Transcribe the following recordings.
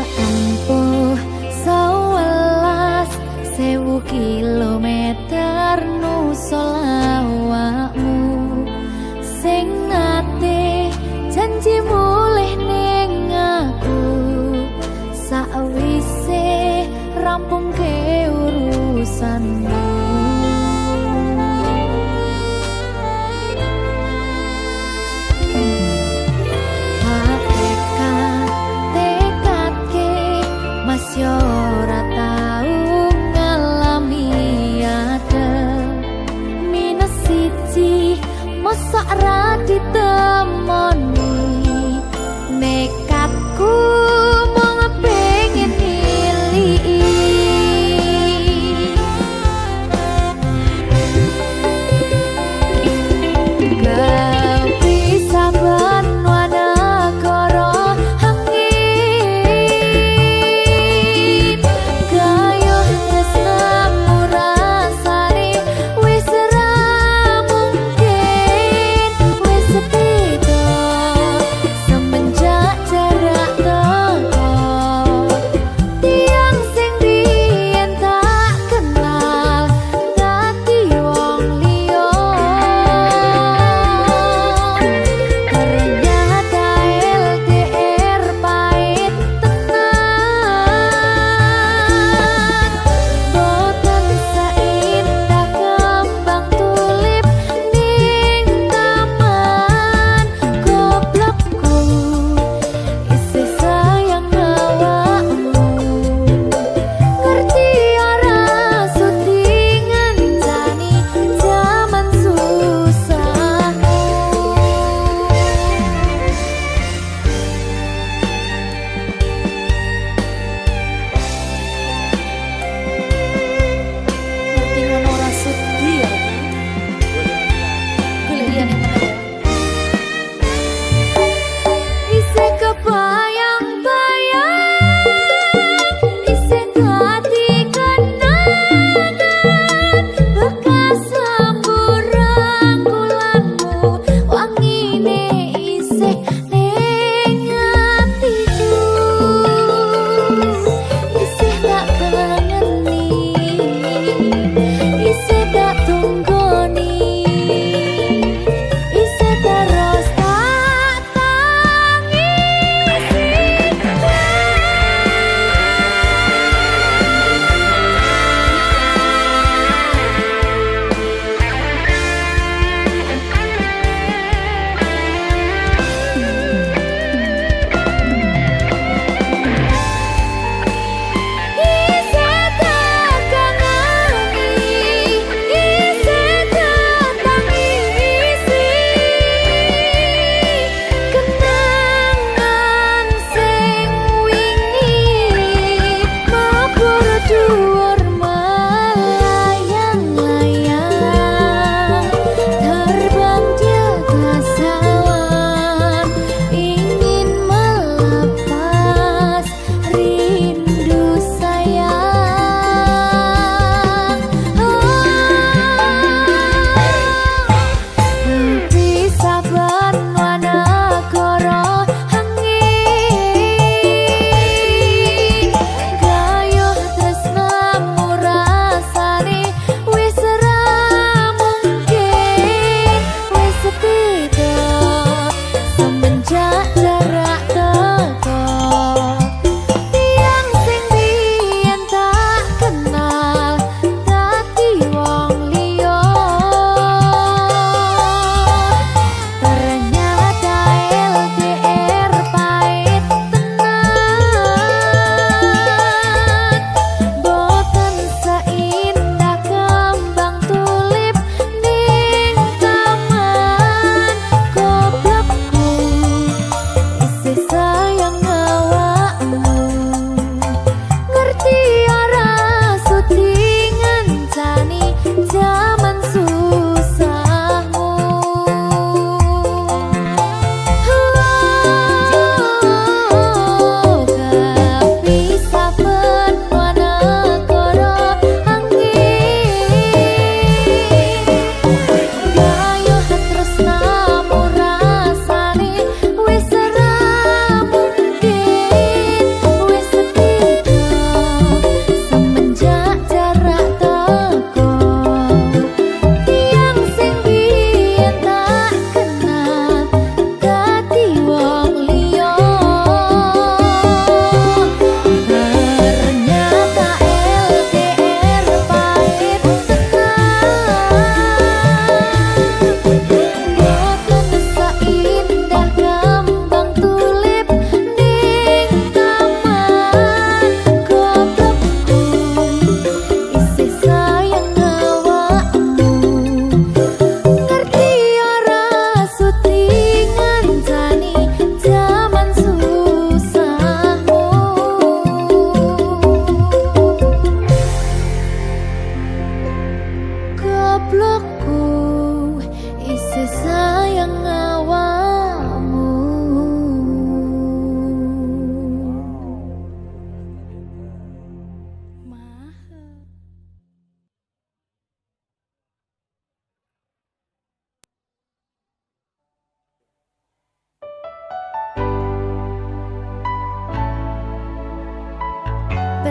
empuh 11.000 kilometer nusul awakmu sing ate janji mulih ning aku sakwise rampung ke urusanmu. Masih ora tau ngalami adem minus siji mosok ra ditemoni nekatku mung pengen milih gak bisa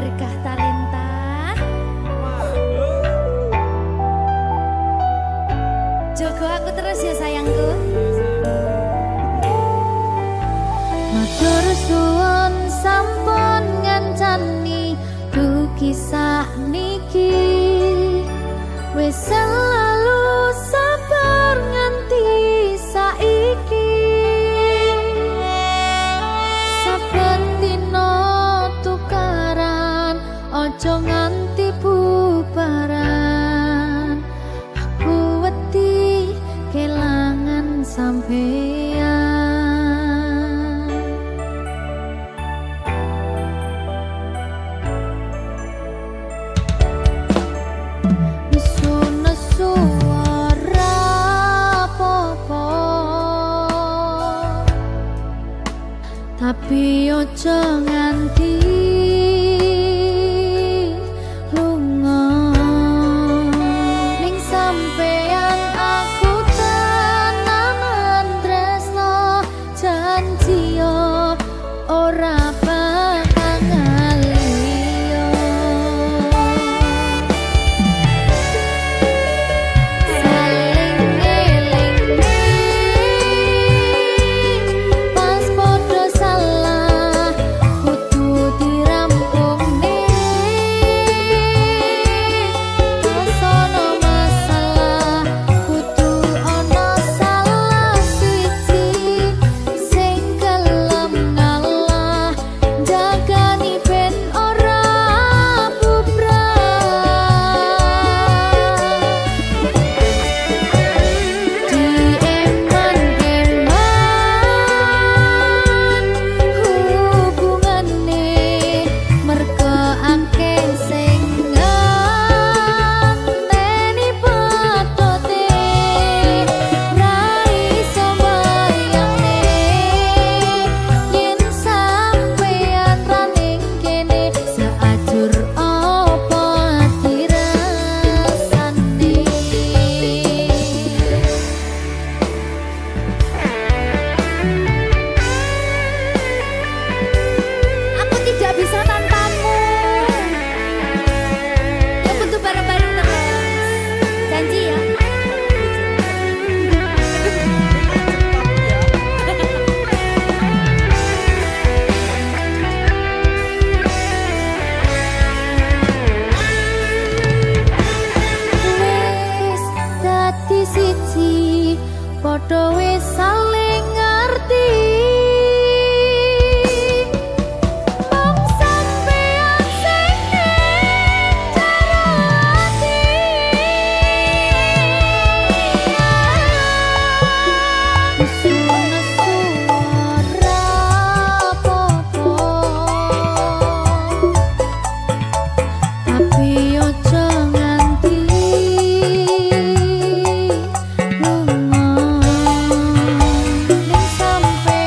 berkah talenta. Jogo aku terus ya sayangku. Matur suwun sampun ngancani dugi sakniki. Wis selalu sabar nganti saiki. Saben dina tukaran ojo nganti bubaran. Aku wedi kelangan sampeyan. Tapi ojo nganti lunga ning sampeyan aku tenanan tresno janji yo ora bakal ngaliyo. Saling ngeling pas podo salah kudu dirampung sono masalah kudu ono salah siji sing gelem ngalah jagani ben ora bubrah. Dieman-eman hubungane merga akeh sing ngenteni patote ra iso bayangne yen sampeyan ra ning kene seajur apa dirasane. Aku tidak bisa tanpamu. Ya butuh bareng-bareng terus. Janji ya. Wis dadi siji, padha wis saling ngerti. Mung sampeyan sing ngerti. Nesu-nesu ora apa-apa. Tapi ojo nganti lunga ning sampeyan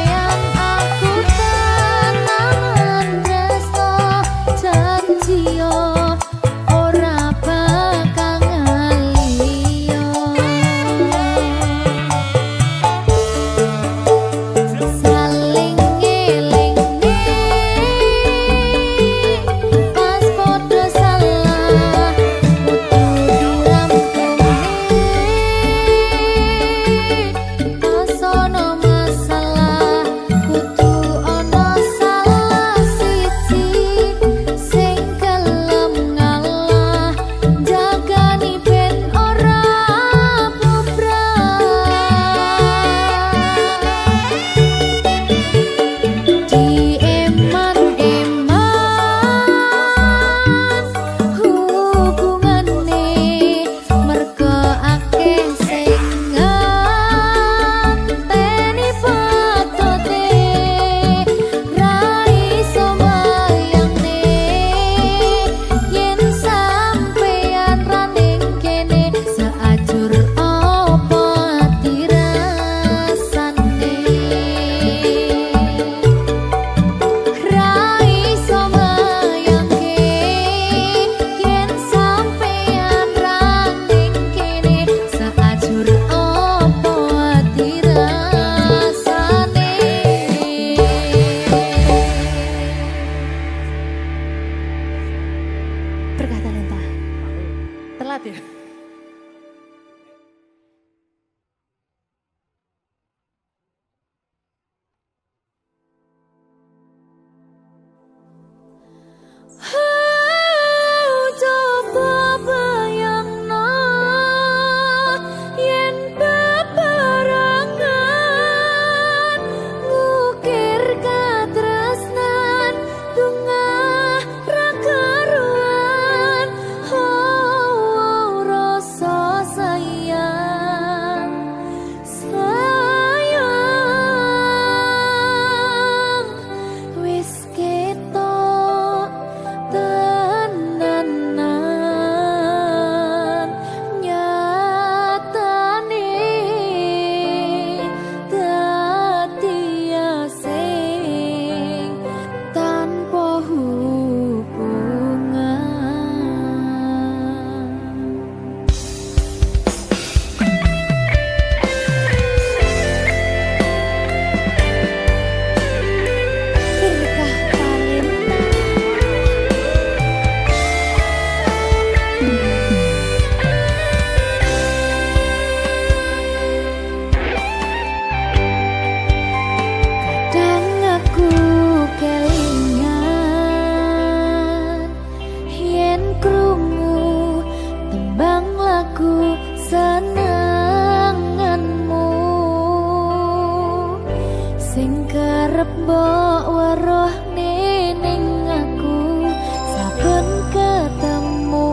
arep mbok weruh ning aku saben ketemu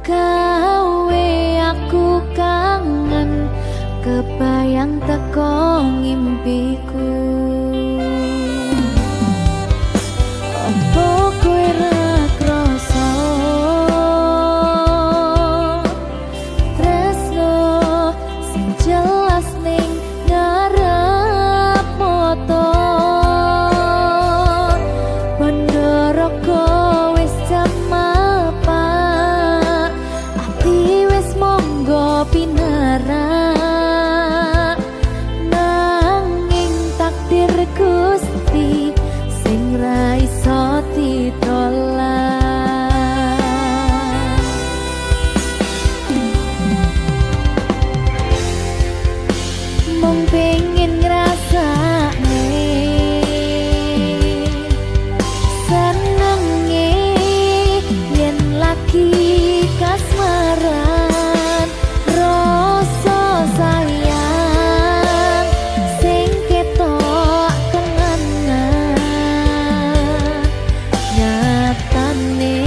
gawe aku kangen kebayang teko ngimpiku. Apa kowe ra krasa tresno sing jelas ning ngarep mata Pandharaka wis jamapa ati wis monggo pinarak nanging takdir Gusti sing ra iso ditolak. Mung pengen ngrasakne senenge yen lagi kasmaran rasa sayang sing ketok kenangan nyatane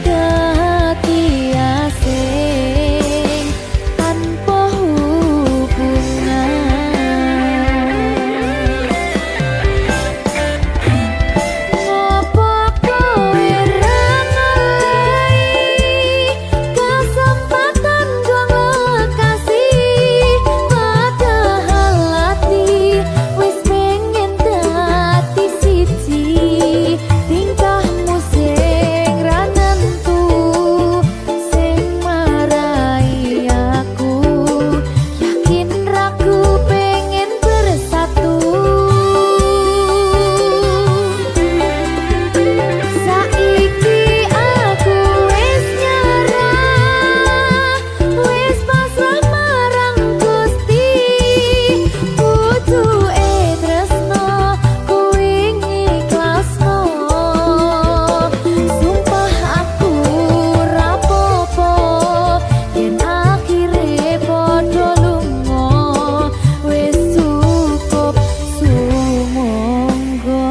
dadi asing tanpa hubungan. Ngopo kowe ra ngalih kesempatan dua lekasih padahal hati wis pengen dadi siji tingkahmu sing ra nentu sing marai aku yakin ragu pengen bersatu. Saiki aku wis nyerah wis pasrah marang Gusti butuhe tresno kuwi ngikhlasno sumpah aku ra apa-apa yen akhire padha lunga wis cukup sumangga.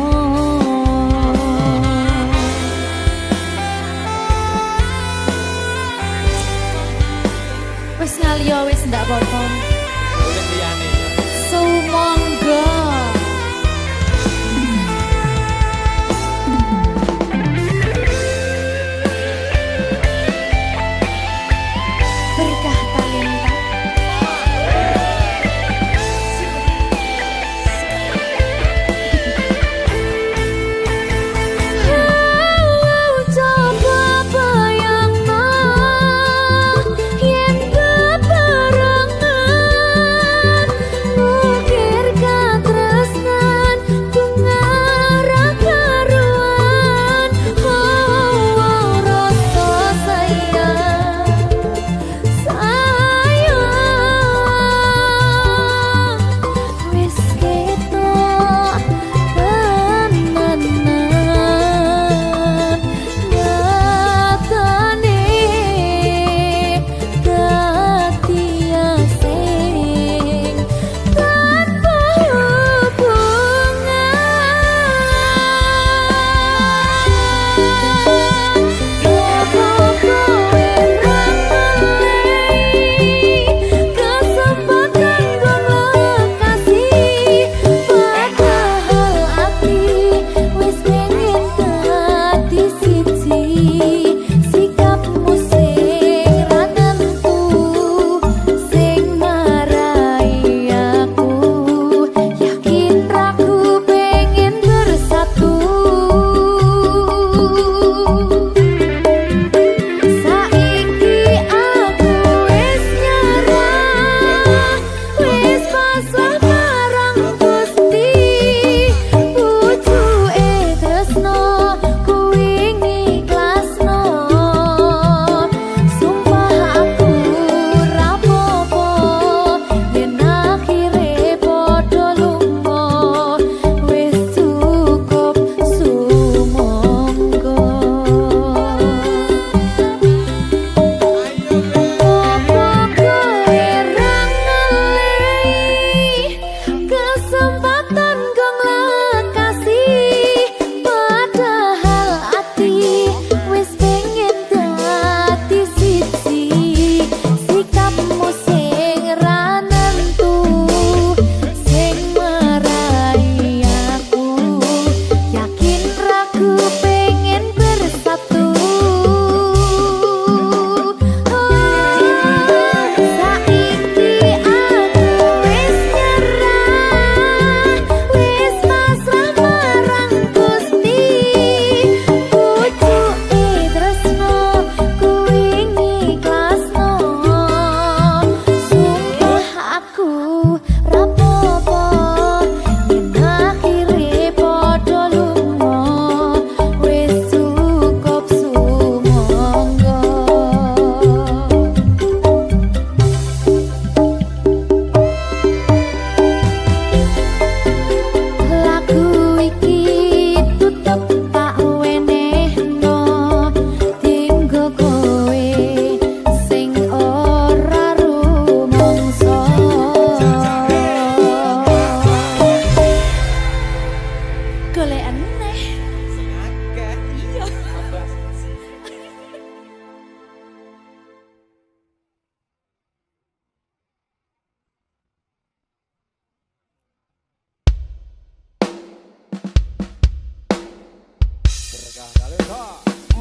Wis ngaliyo wis ndak apa-apa. Oleh liyane. Sumangga. Berkah talenta. Coba bayangno yen kebarengan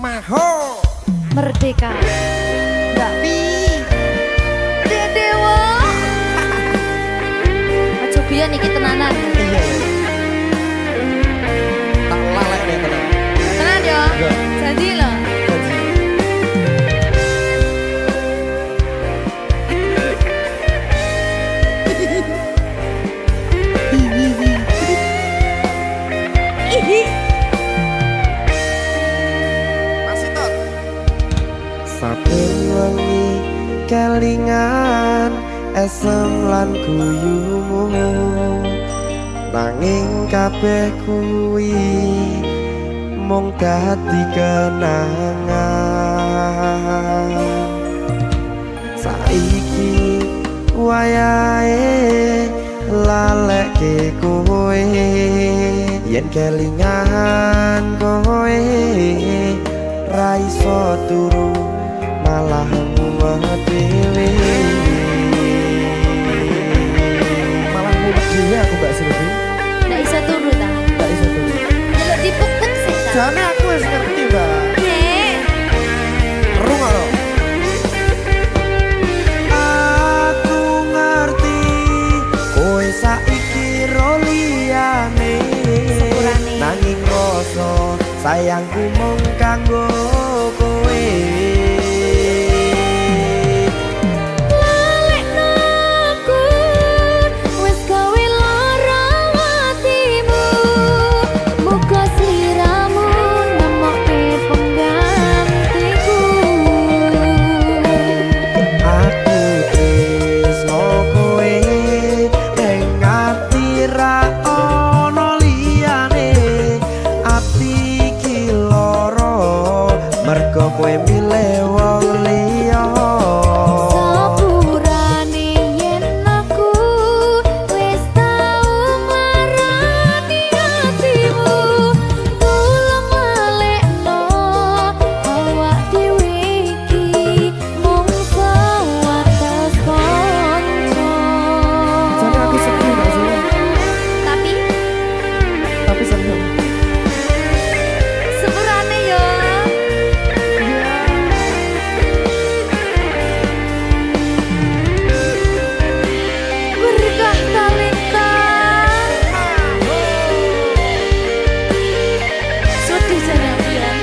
Maho Merdeka. Mbak Pi. Dewa. Aja biyen iki tenanan. iya tak lalek deh tenan Tenan yo. Janji loh. Saben wengi kelingan esem lan guyumu nanging kabeh kuwi mung dadi kenangan saiki wayahe lalekke kowe yen kelingan kowe ra iso turu malah mumet dhewe malah mumet dhewe aku Mbak Silvi Nggak bisa turu ta. gak iso turu Delok dipuk-puk sih ta. jane aku wis ngerti Mbak Nek. rungono aku ngerti kowe saiki ro liyane Sepurane. nanging rasa sayangku mung kanggo kowe kowe milih wong liya Sepurane yen aku wis tau marani atimu tulung malekno awak dhewe iki mung sewates kanca jane aku sedih gak sih tapi seneng sepurane yo berkah talenta sedih jane pian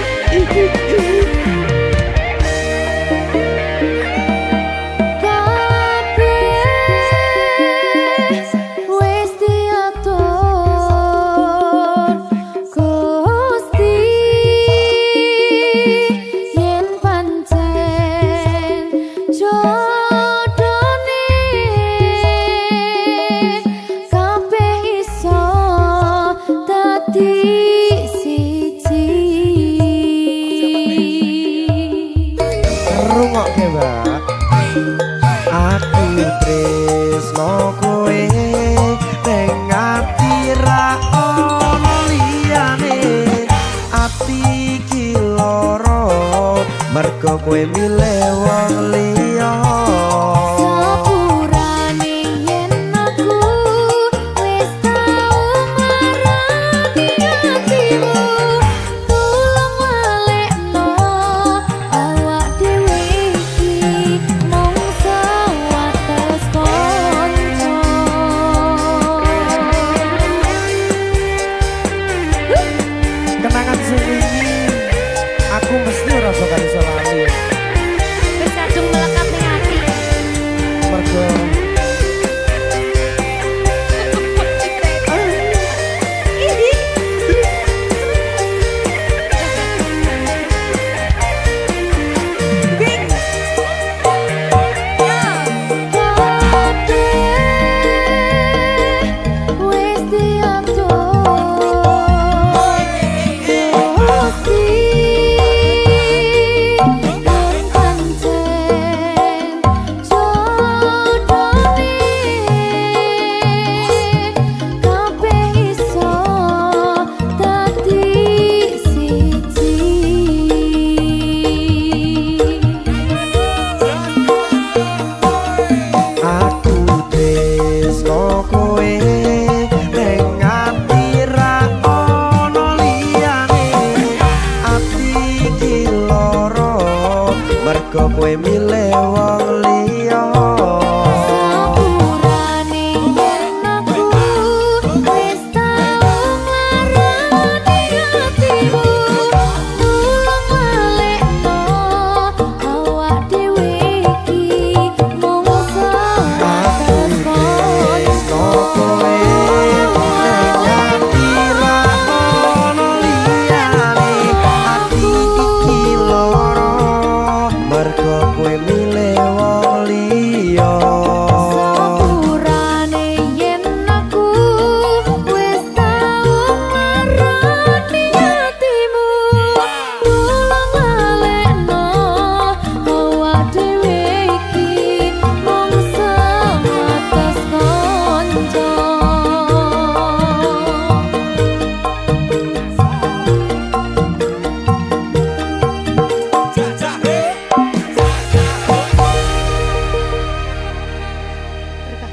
wis diatur Gusti yen pancen jodone kabeh iso dadi siji rungokke Mbak aku tresno kowe ning ati ra ono liyane ati iki lara mergo kowe milih wong liya sepurane yen aku wis tau marani atimu tulung malekno awak dhewe iki mung sewates kanca kenangan sing wingi aku mesti ora bakal iso lali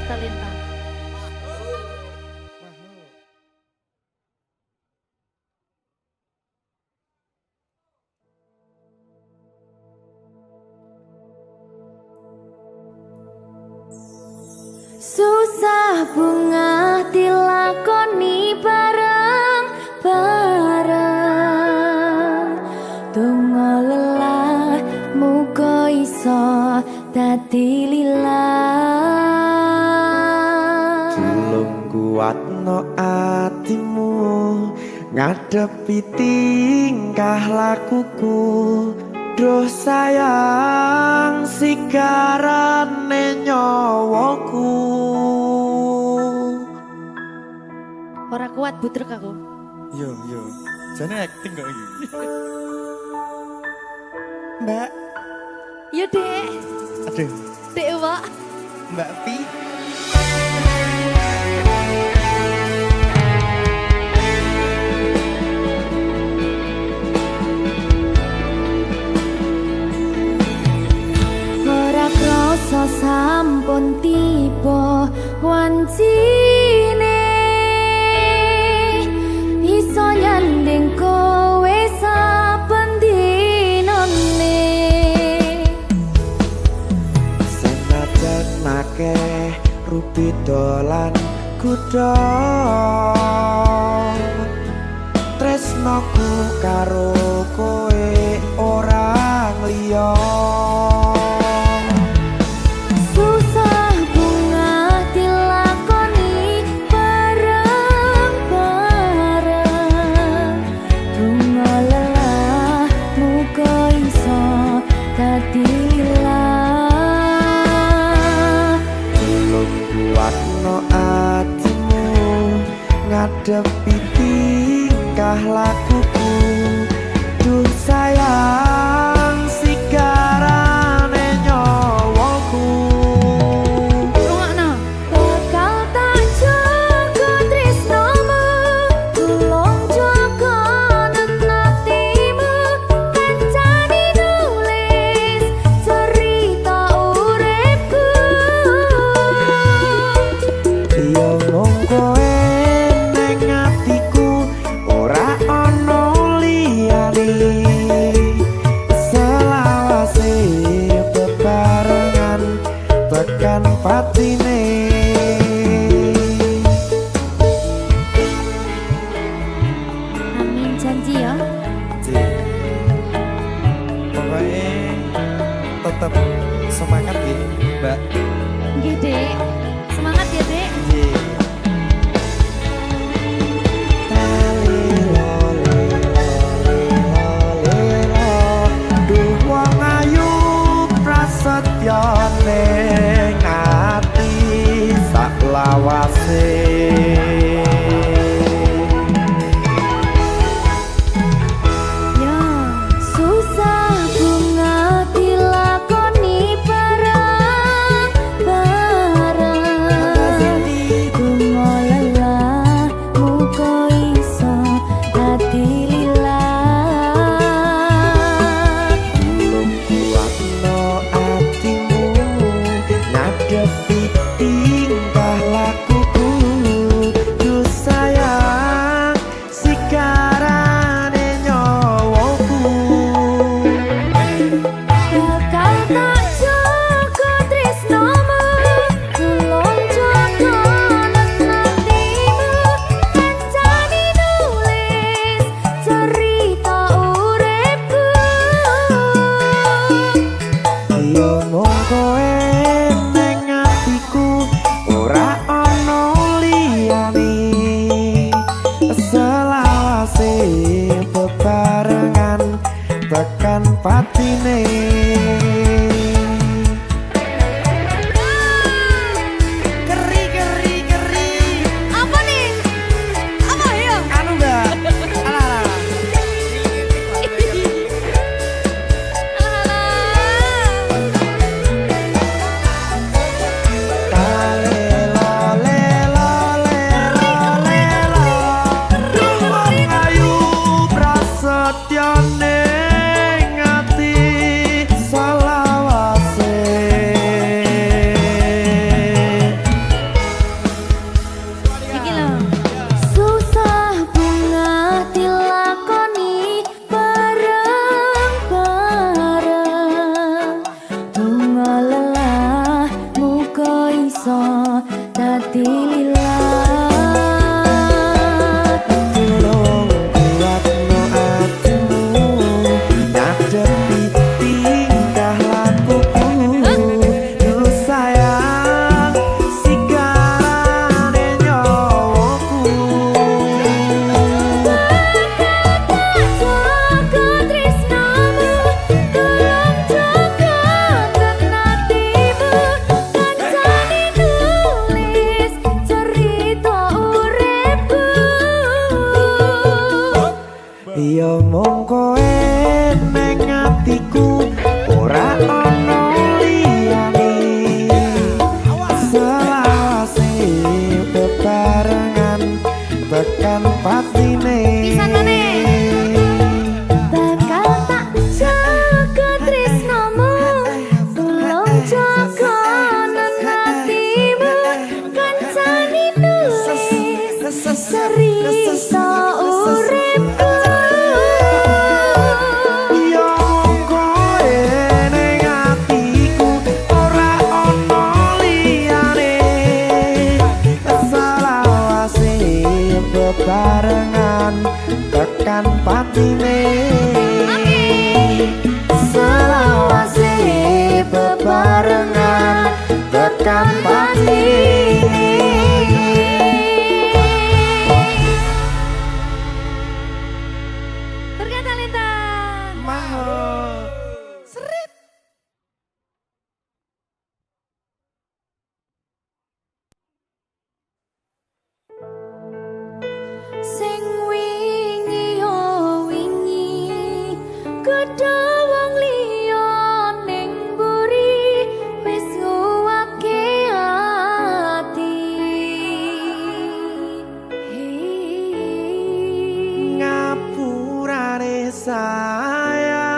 Talenta. Susah bunga dilakoni bareng-bareng, donga lelah muga iso dadi lillah. Tulung kuatno atimu ngadepi tingkah lakuku. Duh sayang sigarane nyawaku. Ora kuat butrek aku. Yo. Jane acting kok iki. Mbak. Yo, Dek. Aduh, Dek, Wak. Mbak Pi. Ora krasa sampun tiba wancine, iso nyanding kowe saben dinane. Senajan akeh rupi dolan kuda, tresnoku karo kowe ora liya. Susah bunga dilakoni bareng-bareng, donga lelah muga iso dadi lillah. Tulung kuatno atimu ngadepi tingkah lakuku. Duh sayang sigarane nyawaku. Rungokno. Bakal tak jaga tresnomu, tulung jaga nenatimu, kancani nulis cerita uripku. Yo mung kowe ning atiku, ora ana liyane. iso dadi lillah. Tolong kuatno atimu ngadepi tingkah lakuku. Duh sayang sikarane nyawaku. Jaga tresnamu, tolong jaga tenatimu. Kancane nulis cerita uripku. Ya mung kowe ning atiku ora ana liyane. Selawase bebarengan tekan patine. Pisan maneh. Bakal tak jaga tresnamu, tolong jaga nenatimu. Kancane nulis cerita uripku. Ya mung kowe ning atiku ora ana liyane. Selawase bebarengan tekan patine. Selawase bebarengan tekan patine. Berkat talenta. Mahal. Seret. Sing wingi yo wingi, gedhe wong liya ning mburi, wis nguwake ati. Ngapurane sayang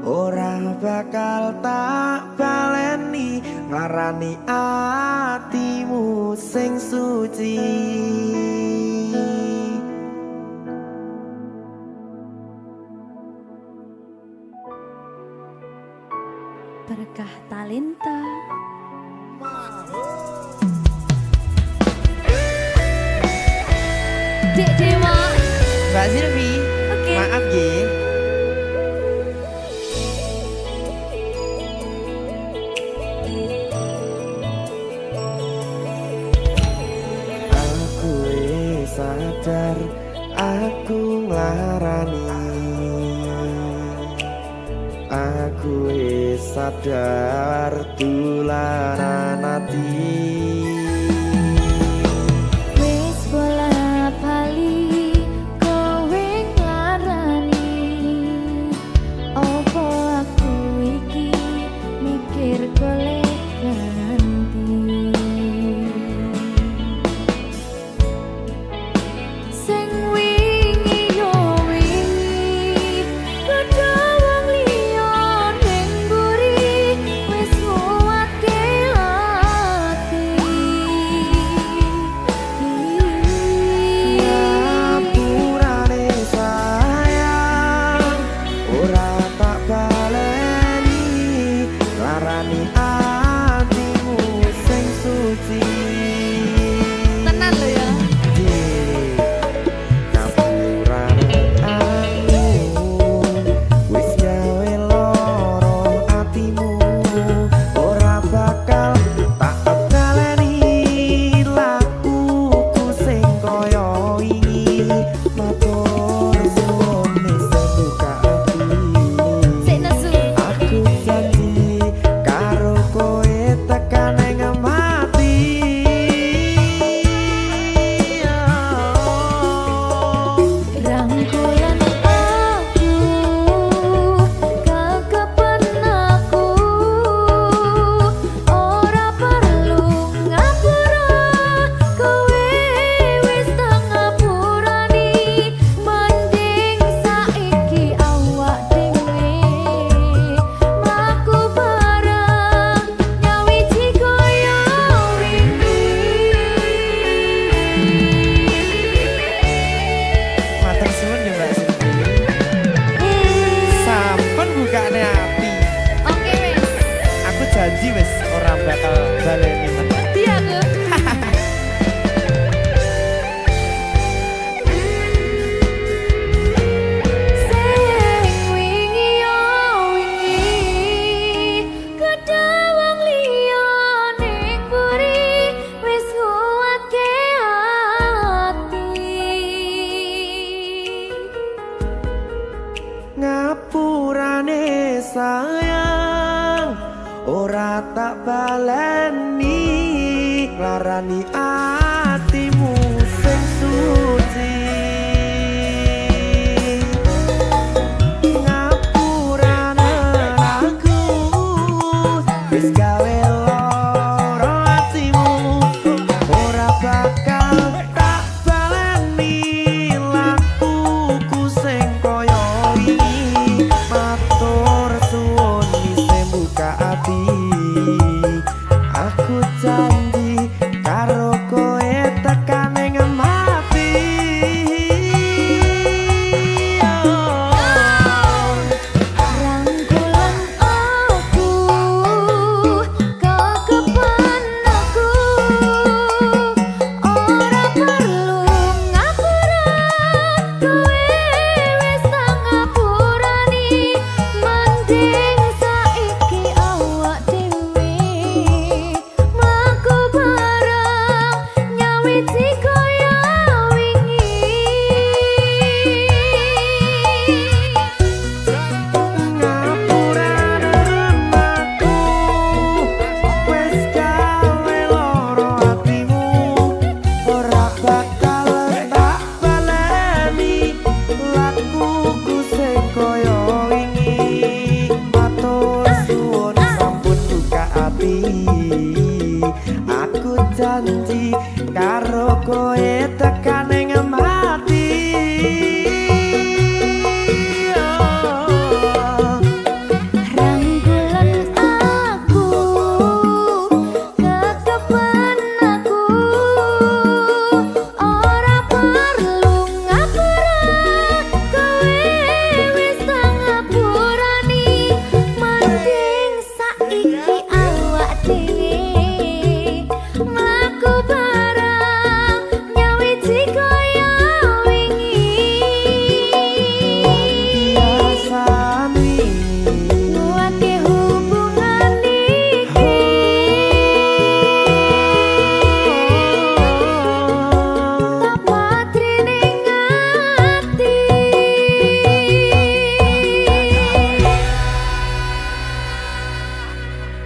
ora bakal tak baleni ngarani atimu sing suci. Berkah talenta. Dek Dewa. Mbak Silvi, Oke. maaf ye. Aku wis sadar aku nglarani. Aku wis sadar tulanan ati. Wis bola bali kowe nglarani. Opo aku iki mikir golek ganti. Sing wingi yo wingi, gedhe wong liya ning mburi, wis nguwatke marani atimu sing suci ngapurane aku wis gawe lara atimu ora bakal tak baleni lakuku sing kaya wingi matur suwun isih buka ati aku janji karo koe tekan ing mati Rangkulan aku kekepan aku ora perlu ngapura kowe wis tak ngapurani mending saiki awak dhewe mlaku bareng nyawiti kaya wingi ngapurane aku wis gawe lara atimu ora bakal tak baleni lakuku sing kaya wingi matur suwun sampun buka ati aku janji karo koe tekan ing mati Rangkulan aku kekepan aku ora perlu ngapura kowe wis tak ngapurani mending saiki awak dhewe mlaku bareng nyawiti kaya wingi biasani nguwati hubungan iki tak patri ning ati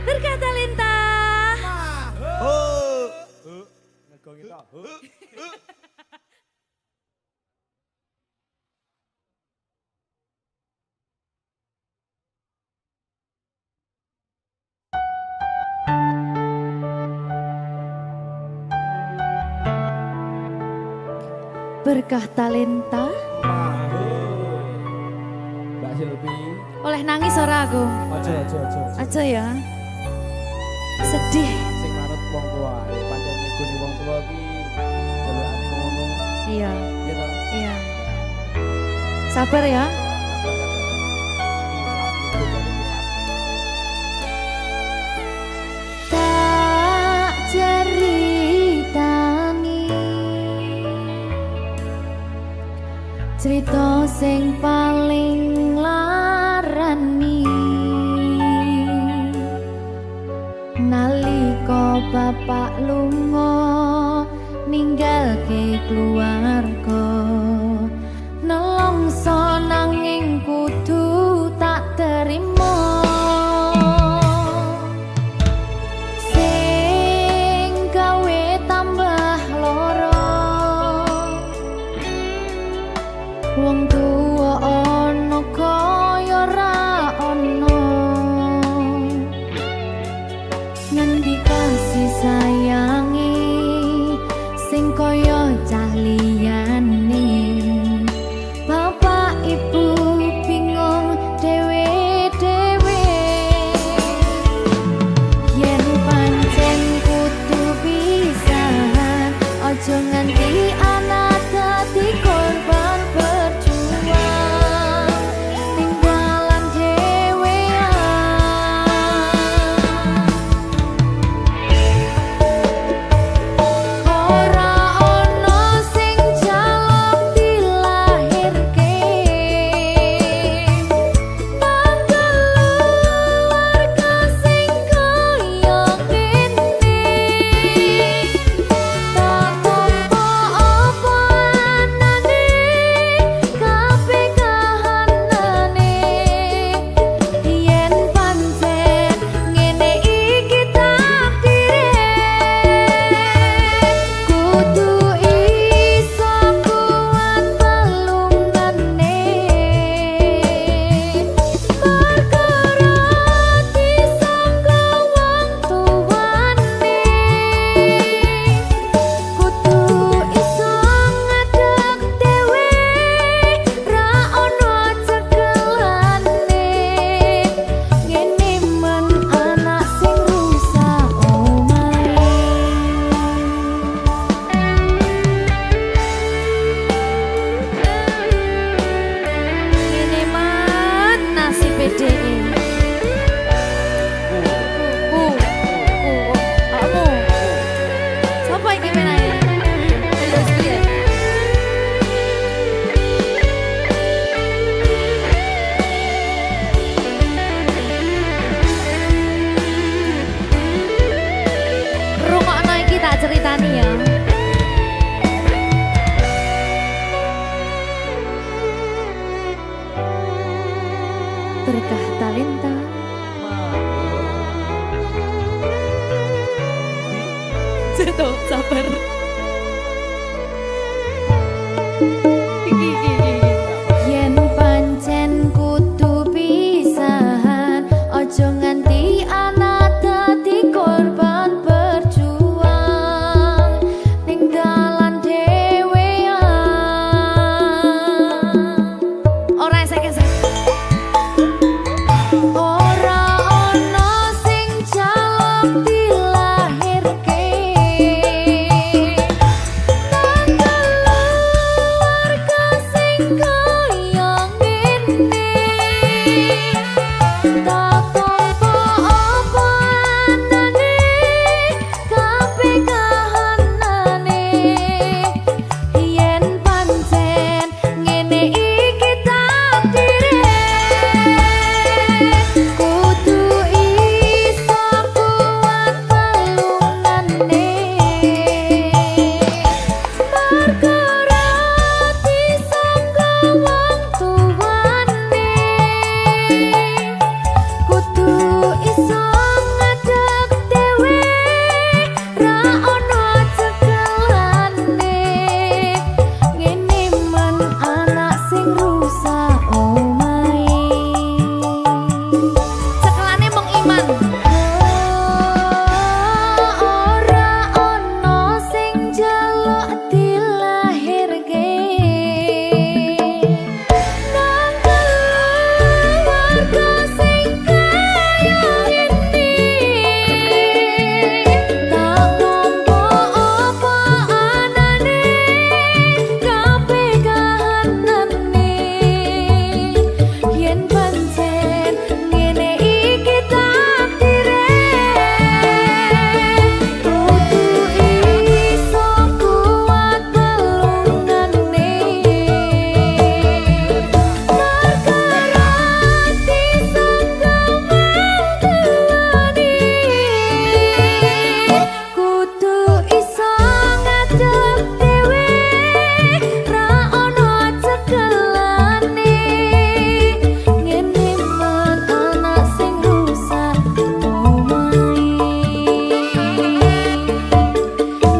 berkata lintah berkah talenta Mbak Silvi. oleh nangis ora aku Aja. aja ya sedih Sing manut wong tua. Pancen ngegoni wong tua ki jalukane ngono. iya Gitu. iya sabar ya tak ceritani cerita sing paling larani nalika bapak lunga ninggalke keluarga nelongso nanging kudu tak terima sing gawe tambah lara wong tuwa ana kaya ra ana ngendi kasih sayangi sing kaya cah liyane bapak ibu bingung dhewe-dhewe yen pancen kudu pisahan aja nganti anak dadi korban berjuang tinggalan dhewean ora Tuh, sabar. Yen pancen kudu pisahan, ojo nganti ana dadi korban berjuang ning dalan dhewean. Ora esek-esek. Ora ana sing jaluk dilahirke. Keluarga sing kaya ngene. Tak tompo apa anane, kabeh kahanane. Yen pancen ngene iki takdire, kudu iso kuat pelungane. Perkara disangka wong tuwane, kudu iso ngadeg dhewe, ra ono cekelane. Ngene men anak sing rusak omahe. Cekelane mung iman. Ora ono sing jaluk dilahirke. Nang keluarga sing kaya ngene. Tak tompo apa anane, kabeh kahanane. Yen pancen ngene iki takdire, kudu iso kuat pelungane. Perkara disangka wong tuwane, kudu iso ngadeg dhewe, ra ono cekelane. Ngene men anak sing rusak omahe.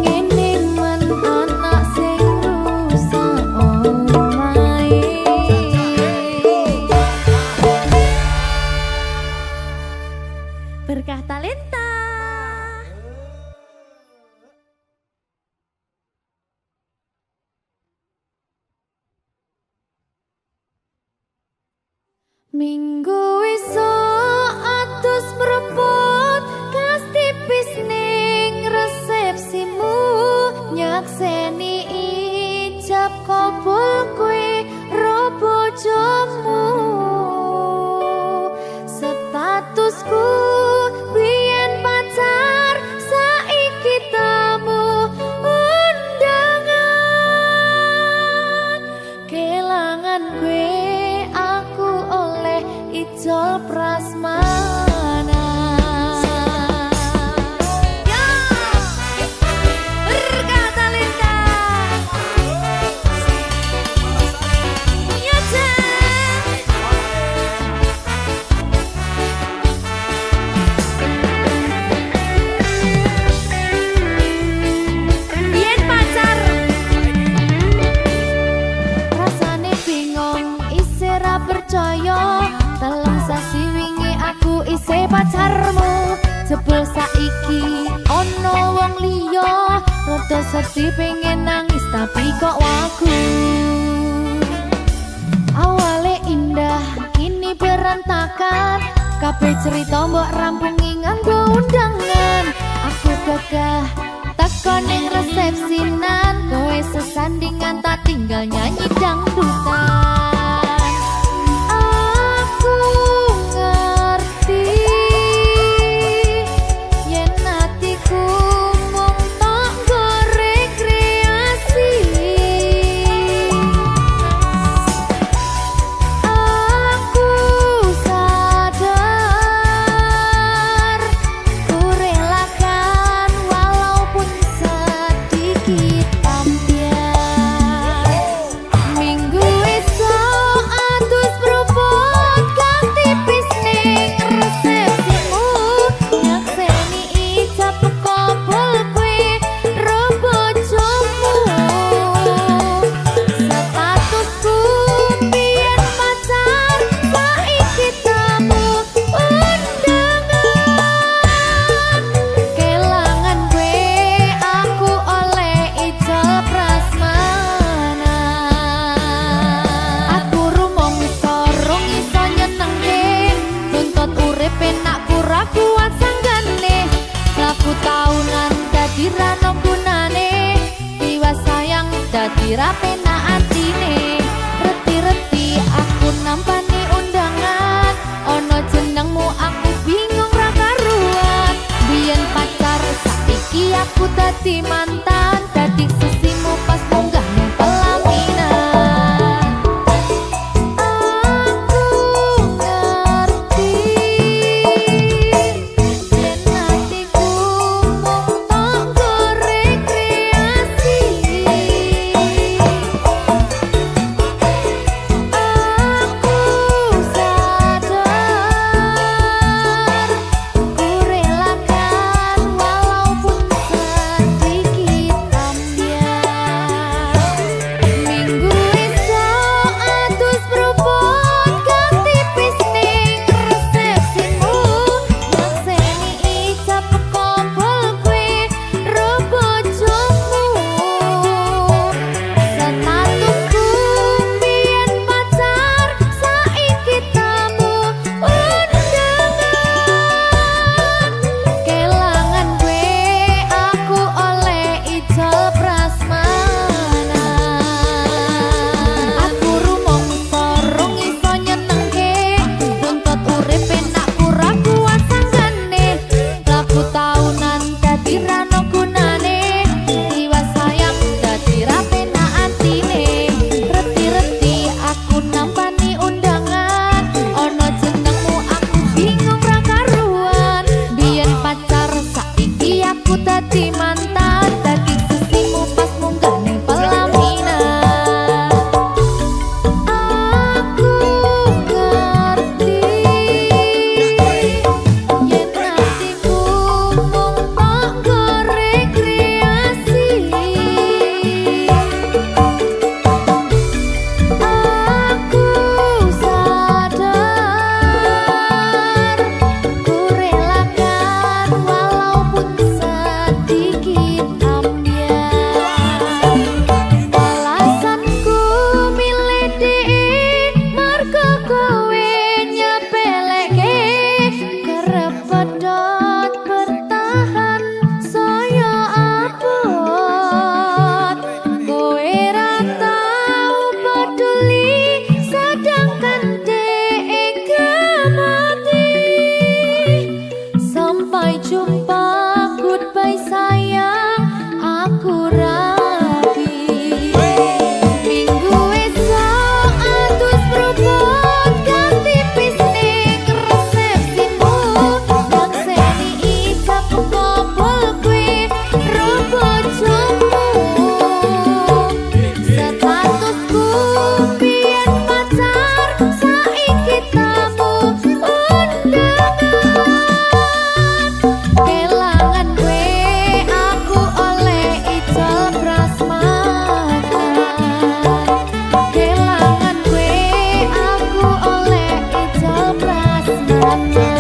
Ngene men anak sing rusak omahe. Berkah talenta. Minggu esuk atus mrepot kas tipis ning resepsimu, nyakseni ijab kabul kowe ro bojomu. Statusku biyen pacar, saiki tamu undangan. Kelangan kowe aku oleh ijol prasmanan. Ya, berkah talenta. Ya, biyen pacar, rasane bingung isih ra percaya. Telung sasi wingi aku isih pacarmu, jebul saiki ono wong liya. Rada sedih pengen nangis tapi kok wagu. Awale indah kini berantakan, kabeh cerita mbok rampungi nganggo undangan. Aku gagah teko ning resepsinan, kowe sesandingan tak tinggal nyanyi dangdutan. Aku ngerti yen atiku mung tok nggo rekreasi. Aku sadar ku relakan walaupun sedikit ambiar. Minggu dadi ra penak atine. Reti-reti aku nampani undangan, ono jenengmu aku bingung ra karuan. Biyen pacar saiki aku dadi mantan, dadi sesimu pas munggah ning pelaminan. Aku ngerti yen hatiku mung tanggo rekreasi. Aku sadar ku relakan walaupun sedikit ambiar. Minggu esok atus beruput ganti tipis ning resepsimu, makseni ijab kompol kue rebojomu. Statusku biyen pacar, saiki tamu undangan. Kelangan gue aku oleh ijol prasmanan. Aku rumangsa rung iso nyenengke, nuntut urip enak ora kuat sanggane. Laku taunan dadi ra ono gunane, liwat sayang dadi ra penak atine. Reti-reti aku nampani undangan, ono jenengmu aku bingung ra karuan. Biyen pacar saiki aku dadi mantan, dadi sesimu pas munggah ning pelaminan. Aku ngerti yen hatiku mung tanggo rekreasi. Aku sadar ku relakan walaupun sedikit ambiar. Alasanku milih dhek mergo kowe nyepeleke, kerep pedot bertahan saya abot. Kowe ra tau peduli sedangkan dhek gemati. Sampai jumpa, goodbye sayang, aku rapi. Minggu esok atus beruput ganti tipis ning resepsimu, makseni ijab kompol kue rebojomu. Statusku biyen pacar, saiki tamu undangan. Kelangan gue aku oleh ijol prasmanan. Kelangan gue aku oleh ijol prasmanan.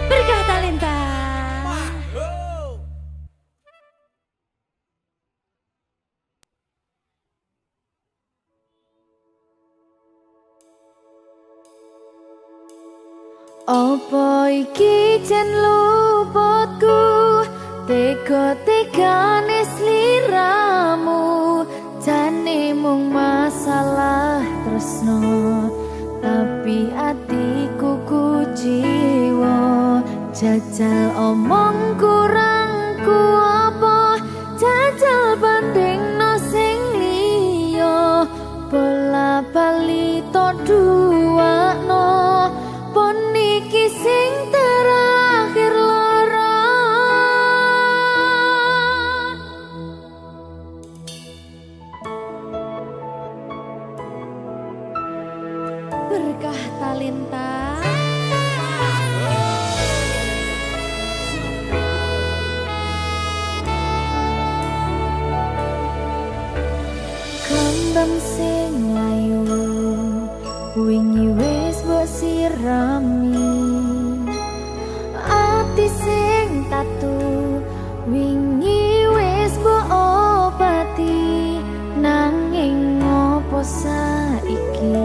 Berkah talenta. Apa iki jen luputku, tega-tegane sliramu. Jane mung masalah tresno, tapi atiku kuciwa. Jajal omong kurangku apa, jajal bandingno sing liya. Bola bali to duwakno, pon iki sing terakhir lara. Berkah talenta. Kembang sing layu wingi wis mbok sirami, ati sing tatu wingi wis mbok obati. Nanging ngopo saiki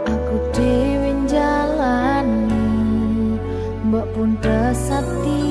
aku dhewe njalani, mbok pun desati.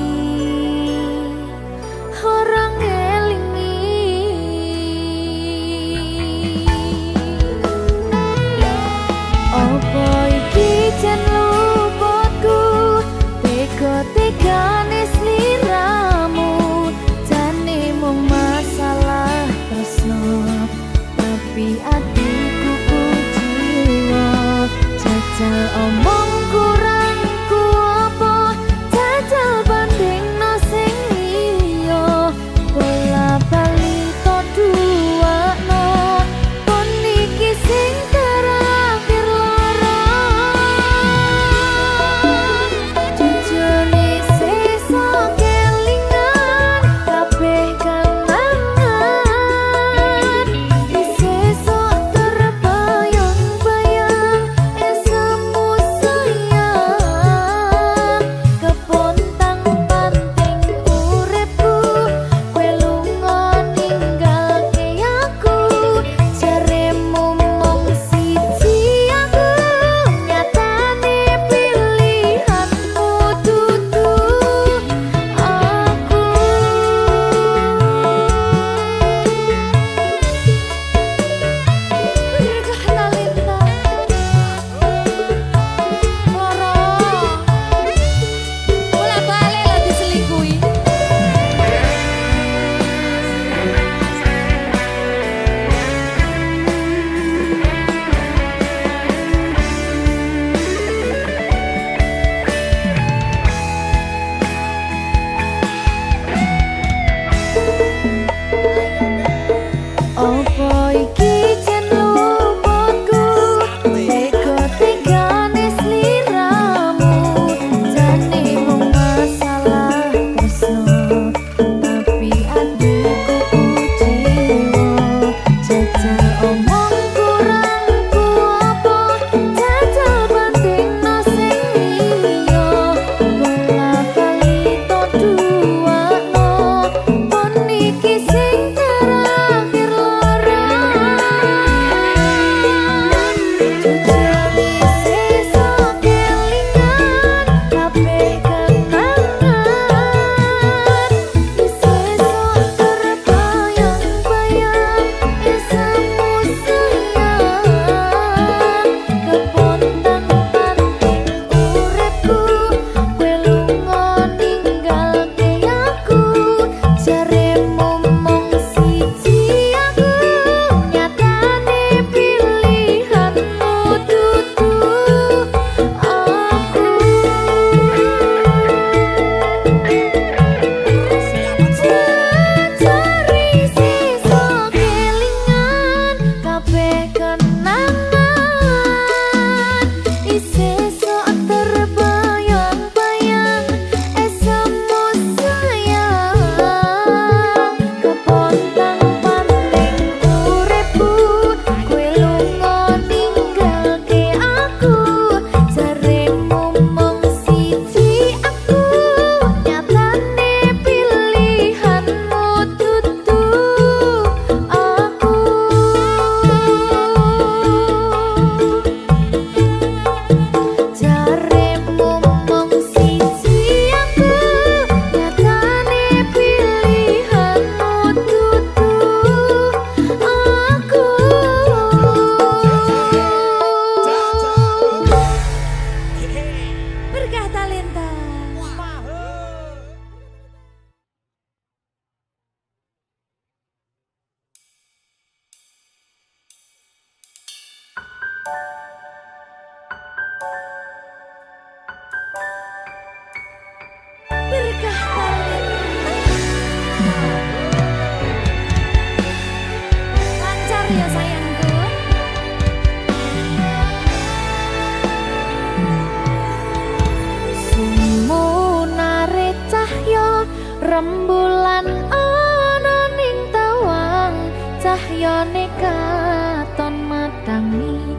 rembulan ana ning tawang cahyane katon madangi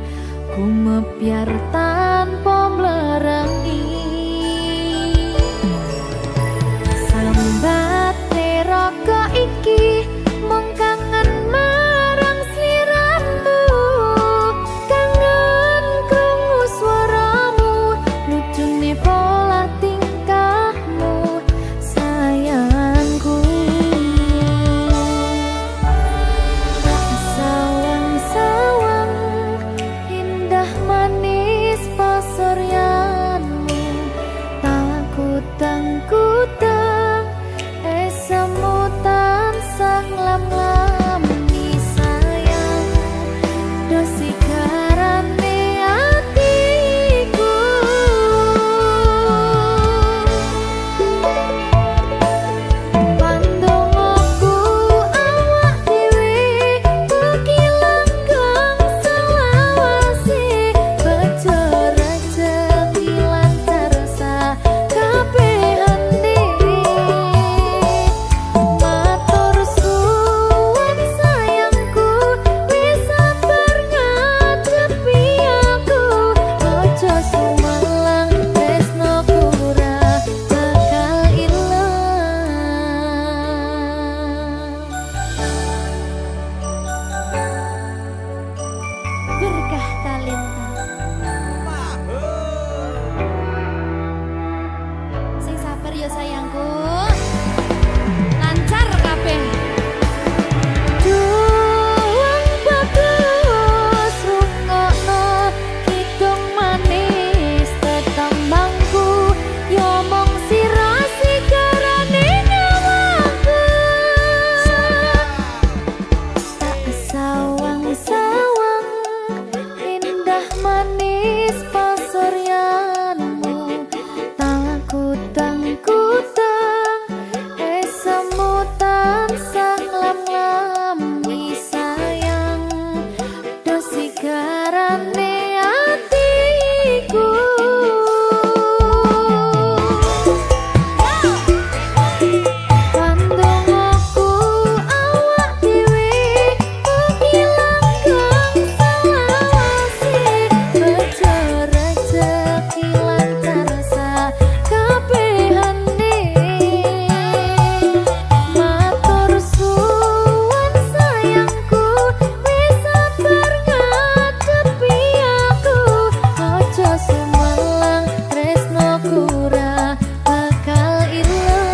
gumebyar tanpa mlerengi sambate raga iki mung kangen marang sliramu kangen krungu swaramu lucune pola tingkahmu sayangku sawang-sawang indah manis ya sayangku. Lancar kabeh. Juang bagus rungokno kidung manis tetembangku yo mong sira sigarane nyawaku. Tak sawang-sawang indah manis pasuryanmu tak kutang-kutang semutan sang lam-lami sayang dosi garane atiku. Kandung aku awak dhewe mugi langgeng selawase bejo rezeki lancar sakabehane. Matur suwun sayangku wis sabar ngadepi aku aja sumelang tresnoku ora bakal ilang.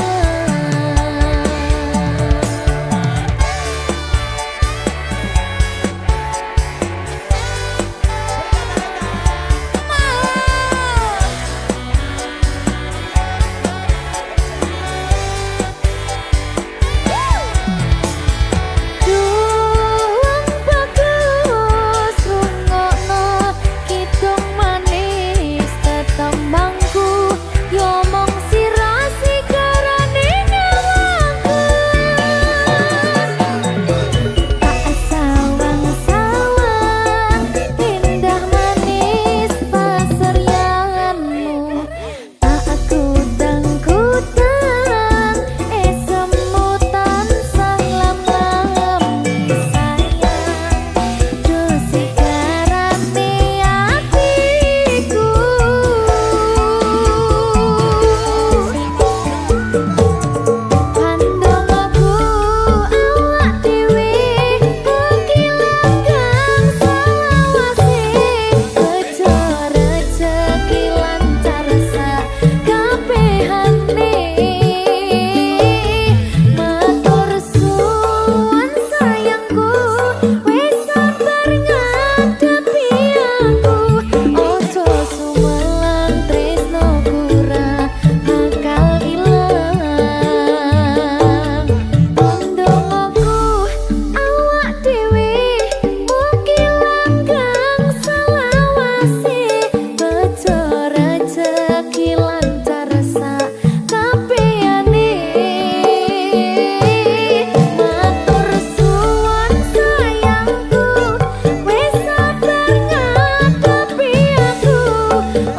Juang bagus rungokno kidung manis tetembangku yo mong sira sigarane nyawaku. Tak sawang-sawang indah manis pasuryanmu tak kutang-kutang semutan sang lam-lami sayang dosi garane atiku. Kandung aku awak dhewe mugi langgeng selawase bejo rezeki lancar sakabehane. Matur suwun sayangku wis sabar ngadepi aku ojo sumelang tresnoku ora bakal ilang. Kandung aku awak dhewe mugi langgeng selawase bejo rezeki lancar sakabehane. Matur suwun sayangku wis sabar ngadepi aku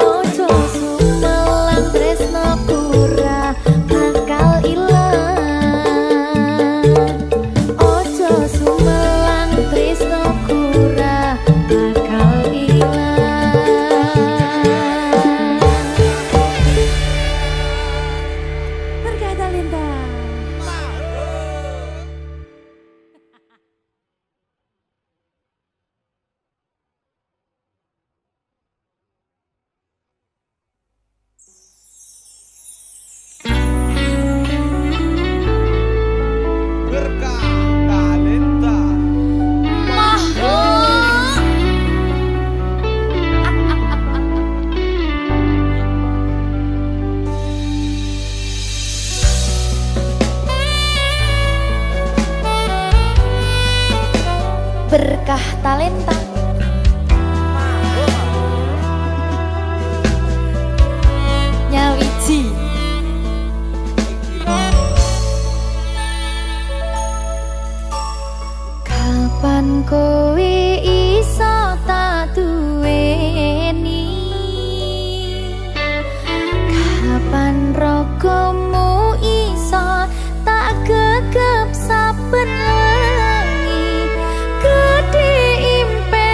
ojo sumelang tresnoku ora bakal ilang. Ojo sumelang tresnoku ora bakal ilang. Berkah Talenta. Berkah Talenta. Berkah Talenta. Nyawiji. Kapan kowe iso tak duweni? Kapan rogomu iso tak gegep saben wengi? Gede impen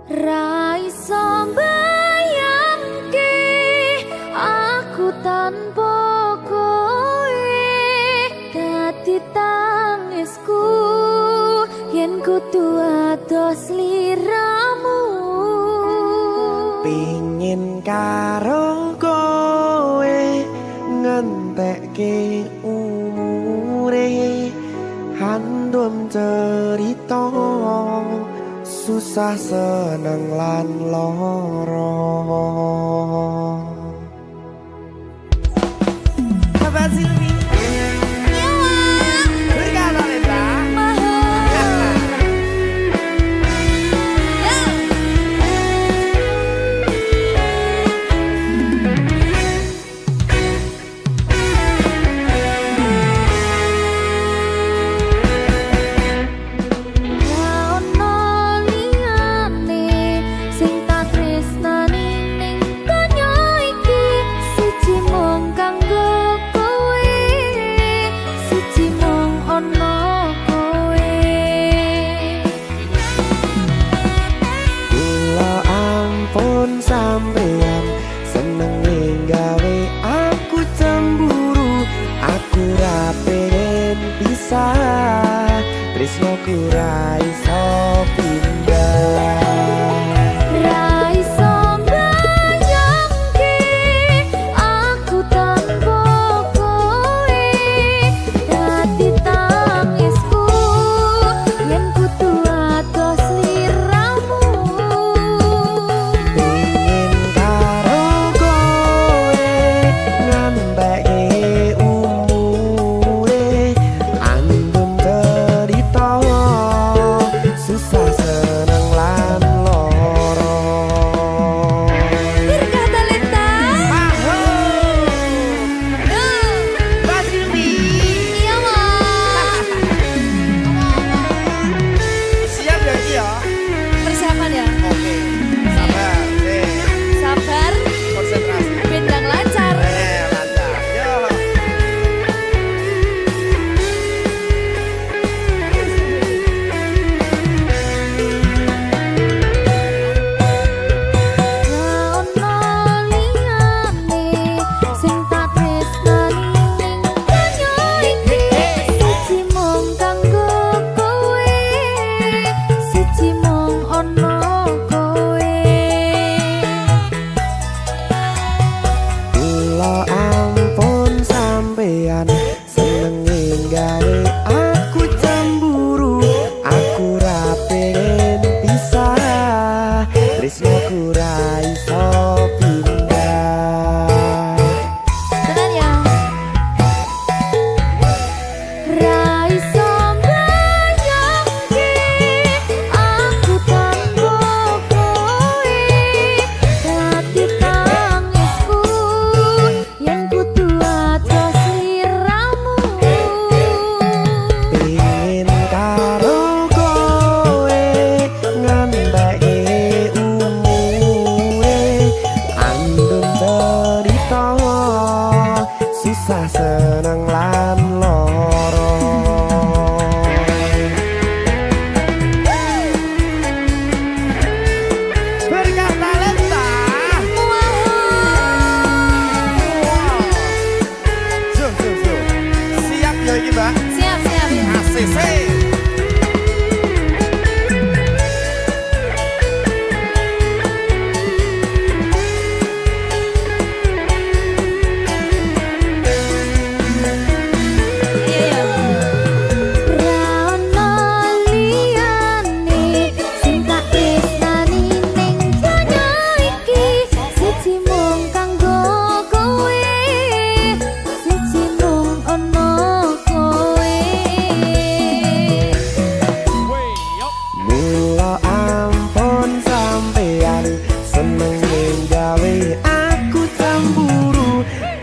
Ra iso mbayangke aku tanpa kowe dadi tangisku yen kudu ados liramu. Pingin karo kowe ngentekke umure handum cerita susah seneng lan loro. Kabar Silvi berkata Lenta sampeyan seneng gawe aku cemburu, aku ra pengen pisah, tresnoku ra iso pindah. Susah seneng lan loro. Berkah talenta. Siap ya iki, Mbak? Siap. ACC.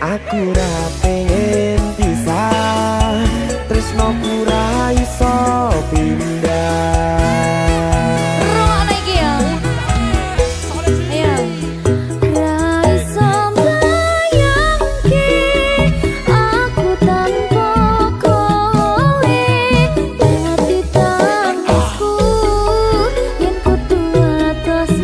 Aku ra pengen pisah, tresnoku ra iso pindah. Rungokno iki ya. Ayo. Ra iso mbayangke aku tanpa kowe dadi tangisku yen kudu atos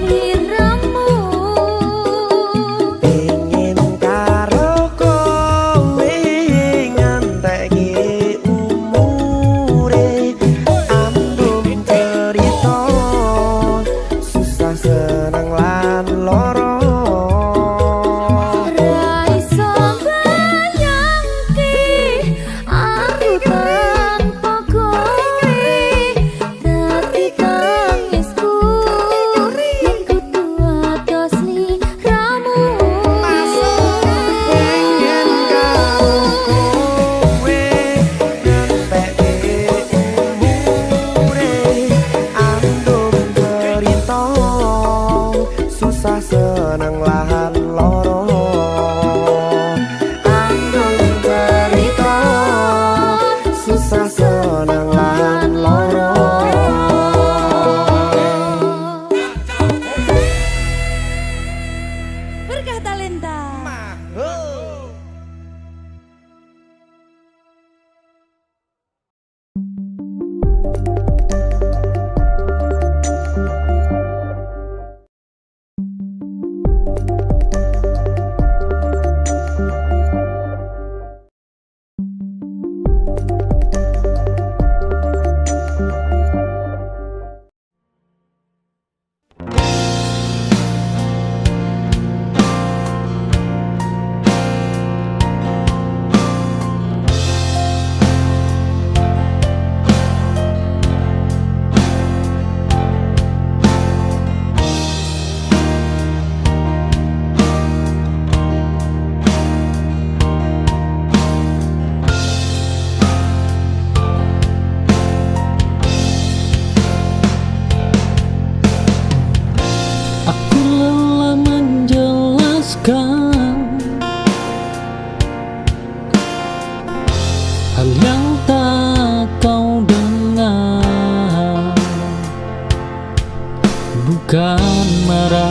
Bukan marah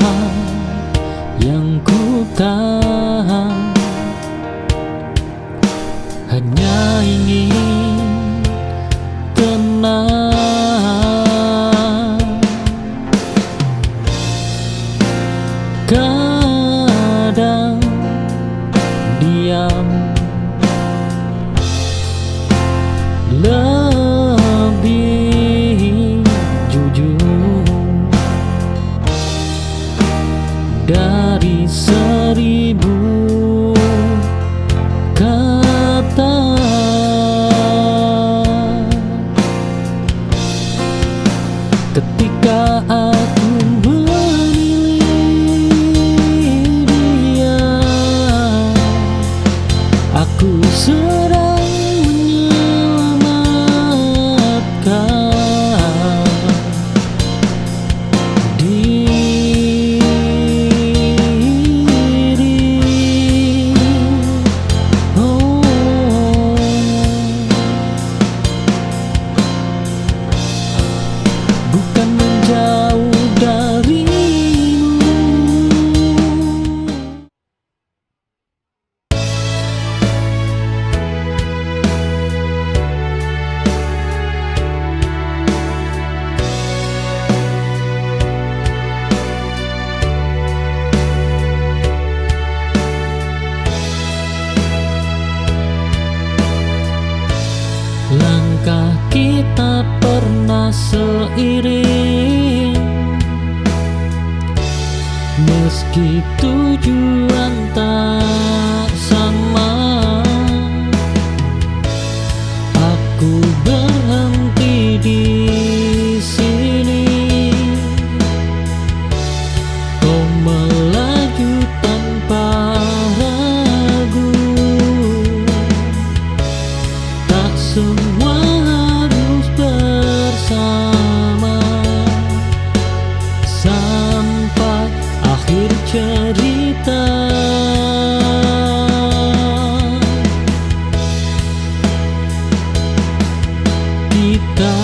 yang ku tahan, hanya ingin tenang. Kadang diam lebih jujur dari 1000 kata. Ketika aku memilih dia, aku sedang menyelamatkan diri. Oh, bukan menjauh darimu. Langkah kita pernah seiring, meski tujuan tak sama. Aku berhenti di sini, kau melaju tanpa ragu. Tak semua harus bersama sampai akhir cerita. Kita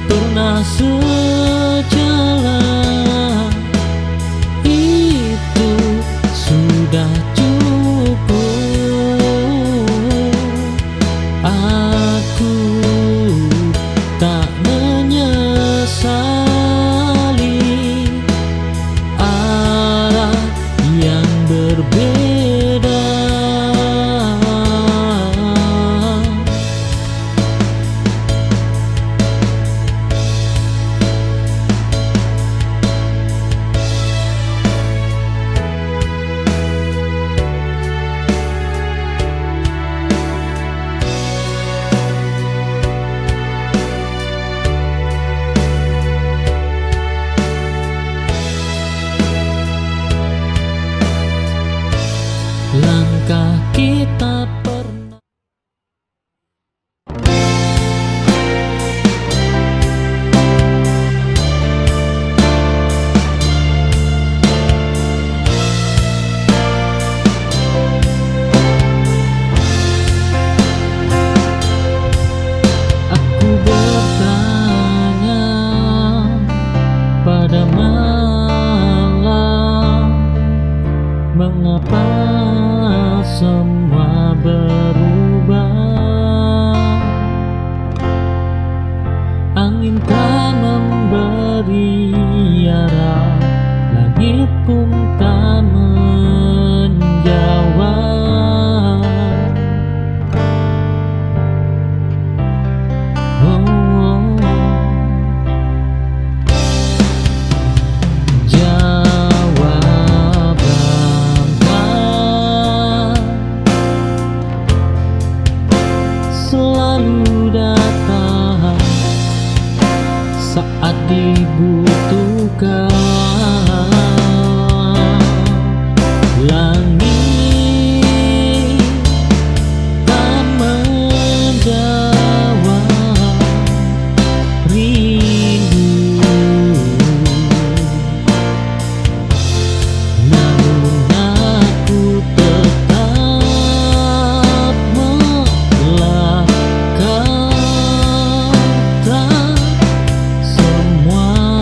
pernah sejalan, itu sudah cukup. Aku tak menyesali arah yang berbeda. Langkah kita pernah. Aku bertanya pada malam, mengapa semua berubah? Angin tak memberi arah, langit pun tak menjawab. Oh, jawaban selalu datang saat dibutuhkan. Langit tak menjawab rindu, namun aku tetap melangkah. Semua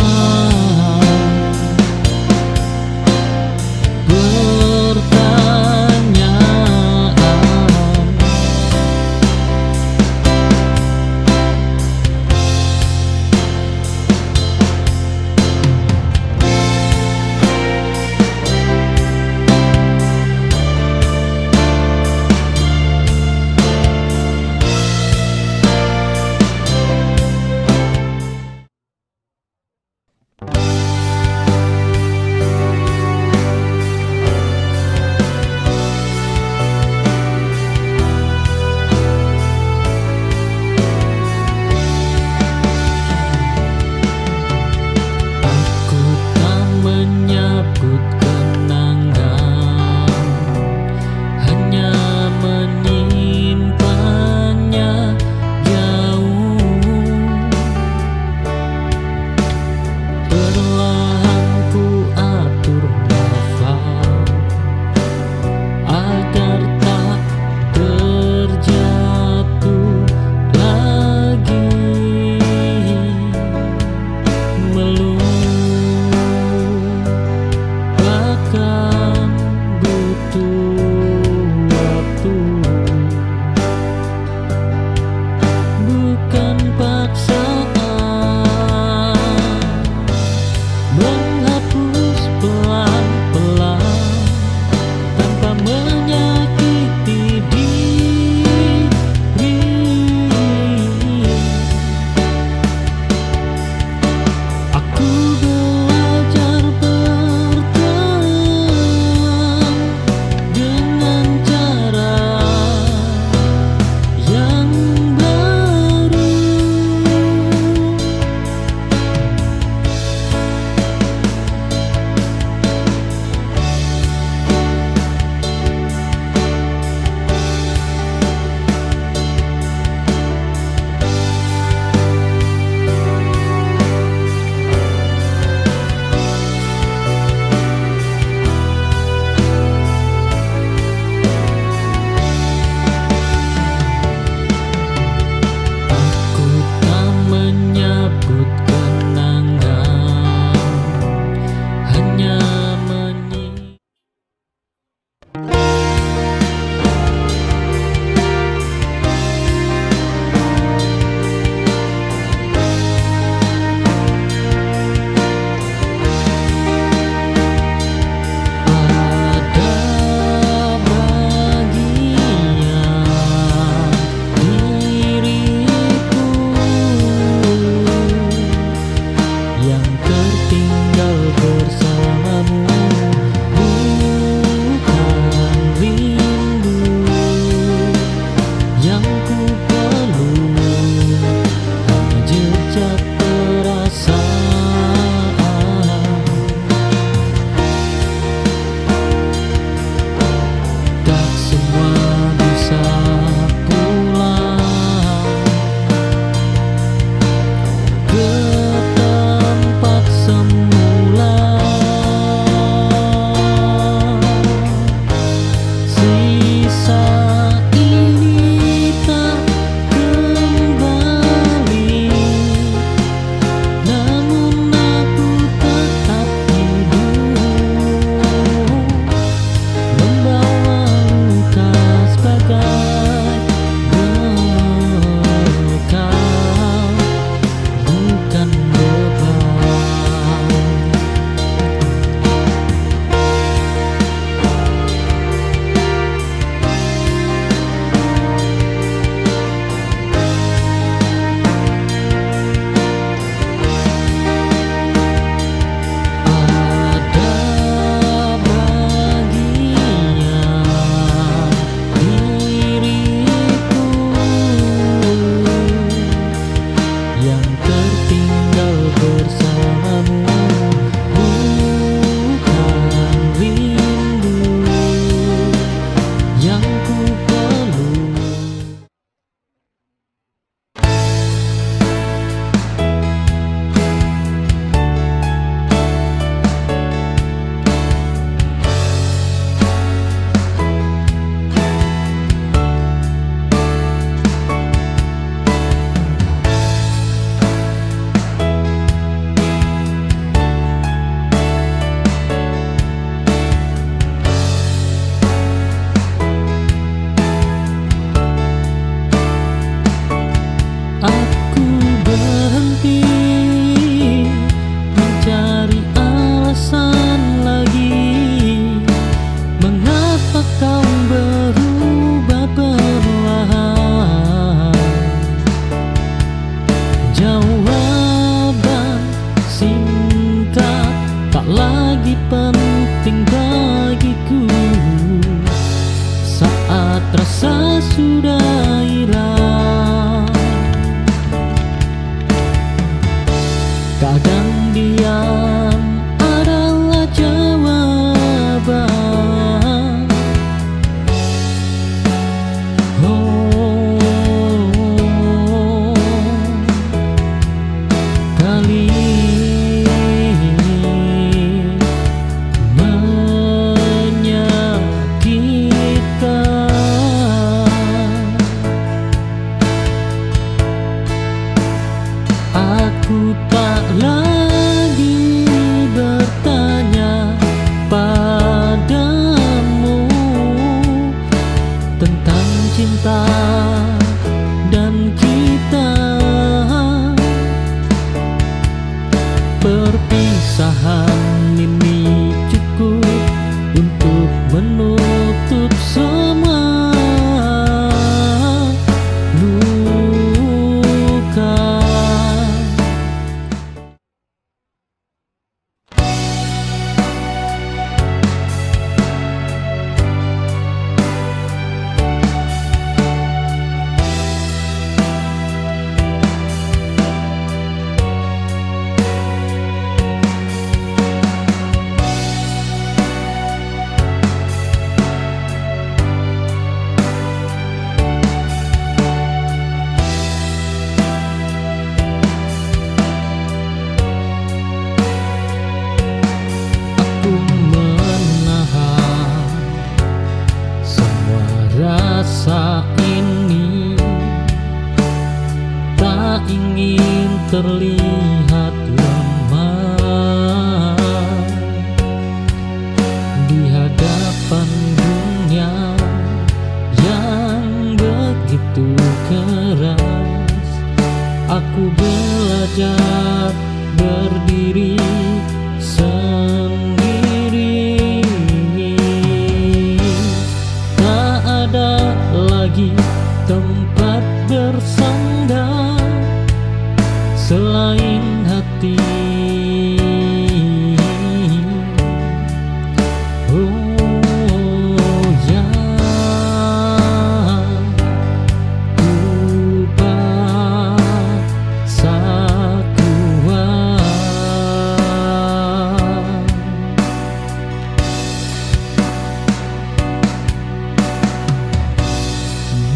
Kadang diam adalah jawaban. Oh, kali aku tak lagi bertanya padamu tentang cinta dan kita. Perpisahan ini cukup untuk menutup semua luka. Rasa ini tak ingin terlihat lemah di hadapan dunia yang begitu keras. Aku belajar berdiri sendiri. Ada lagi tempat bersandar selain hati. Oh ya, ku paksa kuat.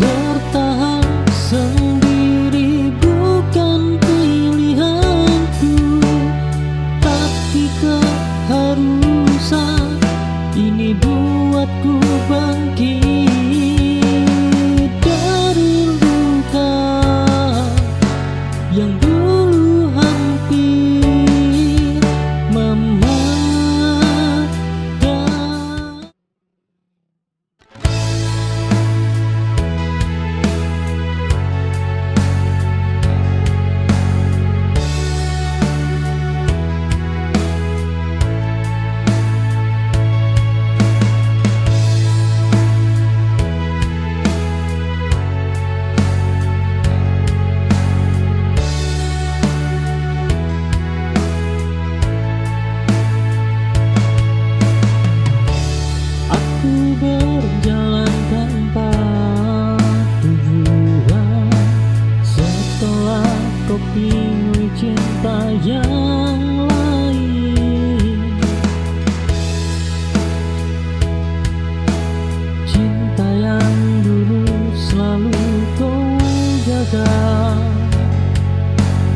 Bertahan sendiri bukan pilihanku, tapi keharusan ini buatku bangkit dari luka yang dulu hampir mematikan. Aku berjalan tanpa tujuan setelah kau pilih cinta yang lain. Cinta yang dulu selalu kau jaga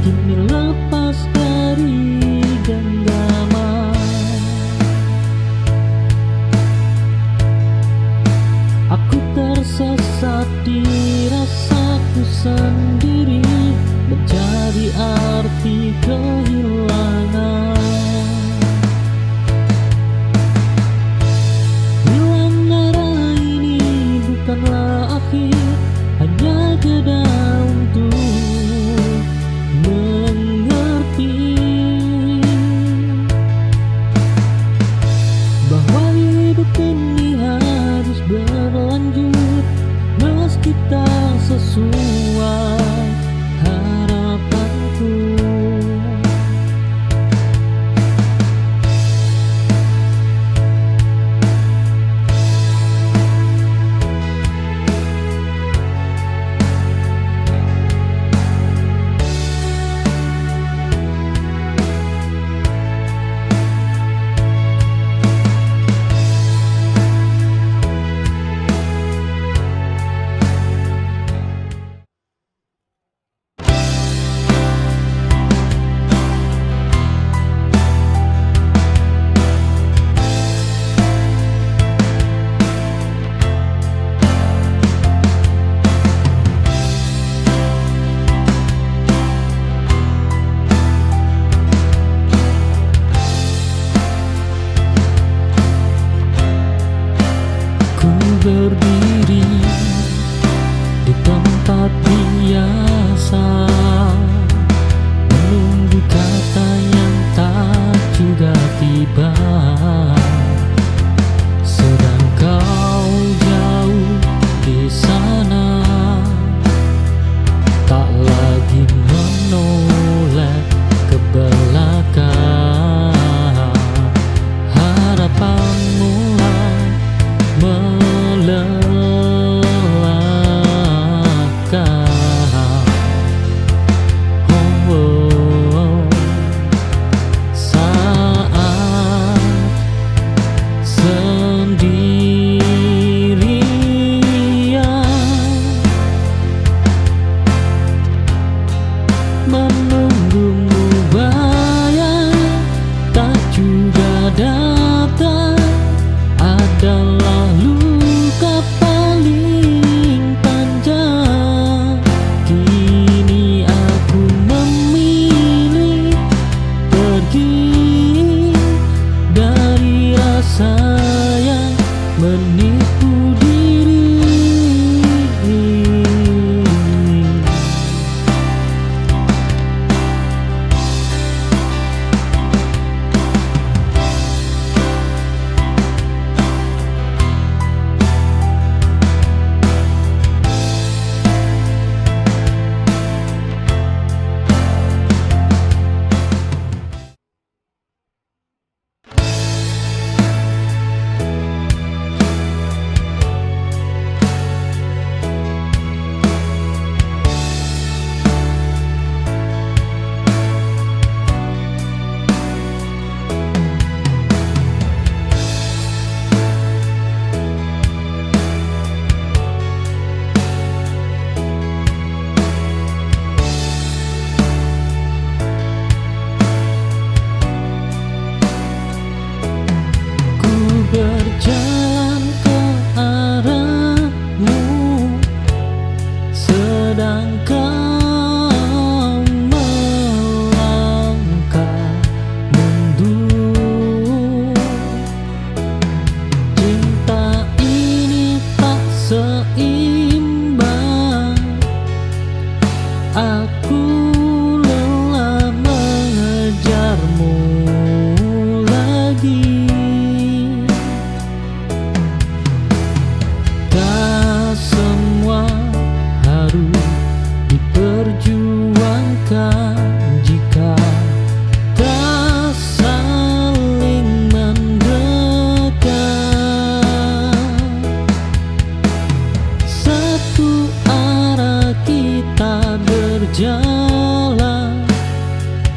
kini lepas dari genggaman. Aku tersesat di rasaku sendiri, mencari arti kehilangan. Hilang arah ini bukanlah akhir, hanya jeda untuk mengerti bahwa hidup ini harus berlanjut meski tak sesuai harapanku.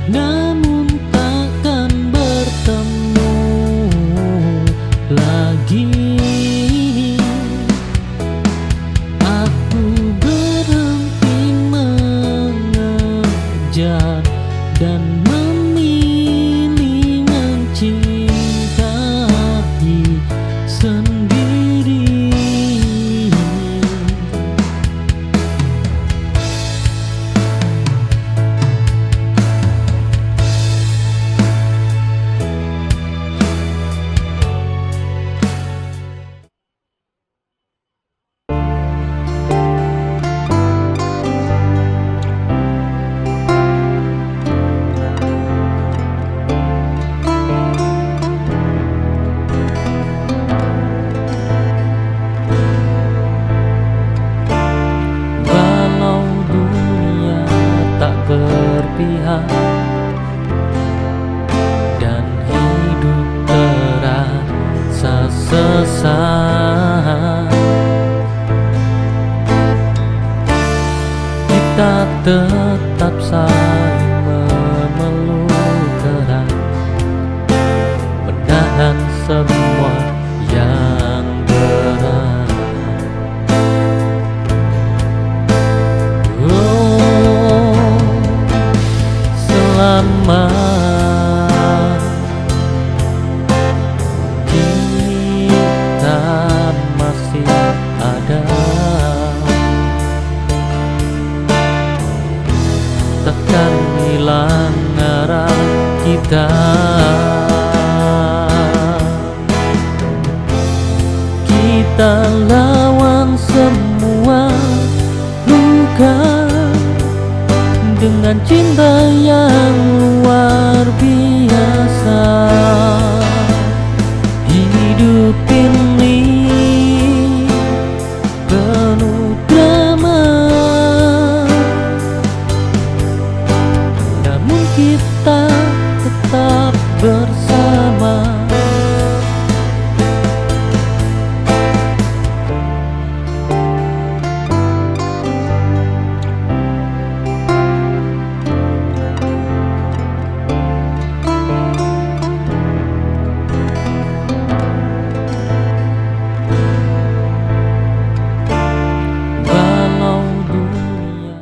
namun takkan bertemu lagi. Aku berhenti mengejar dan memilih mencintai sendiri. Walau dunia tak berpihak dan hidup terasa sesat, kita tetap saling memeluk erat, menahan semua yang berat. Selama kita masih ada, takkan hilang arah kita. Kita lawan semua luka dengan cinta yang luar biasa. Hidup ini penuh drama, namun kita tetap bersama. Walau dunia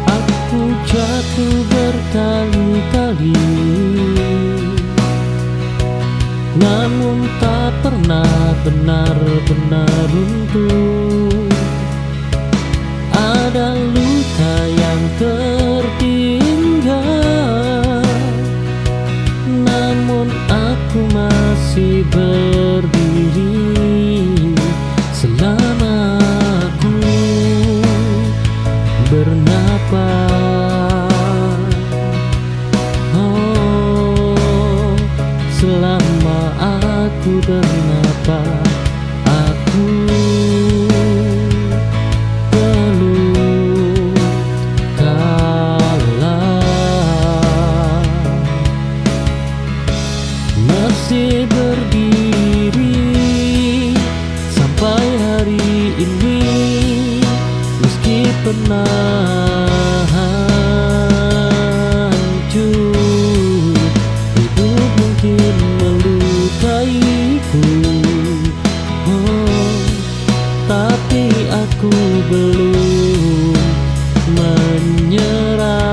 aku jatuh berkali-kali, namun tak pernah benar-benar runtuh. Ada luka yang tertinggal, namun aku masih berdiri. Selama aku bernapas, oh, selama aku bernapas, aku belum kalah. Masih berdiri sampai hari ini, meski pernah hancur. Hidup mungkin melukaiku, oh, tapi aku belum menyerah.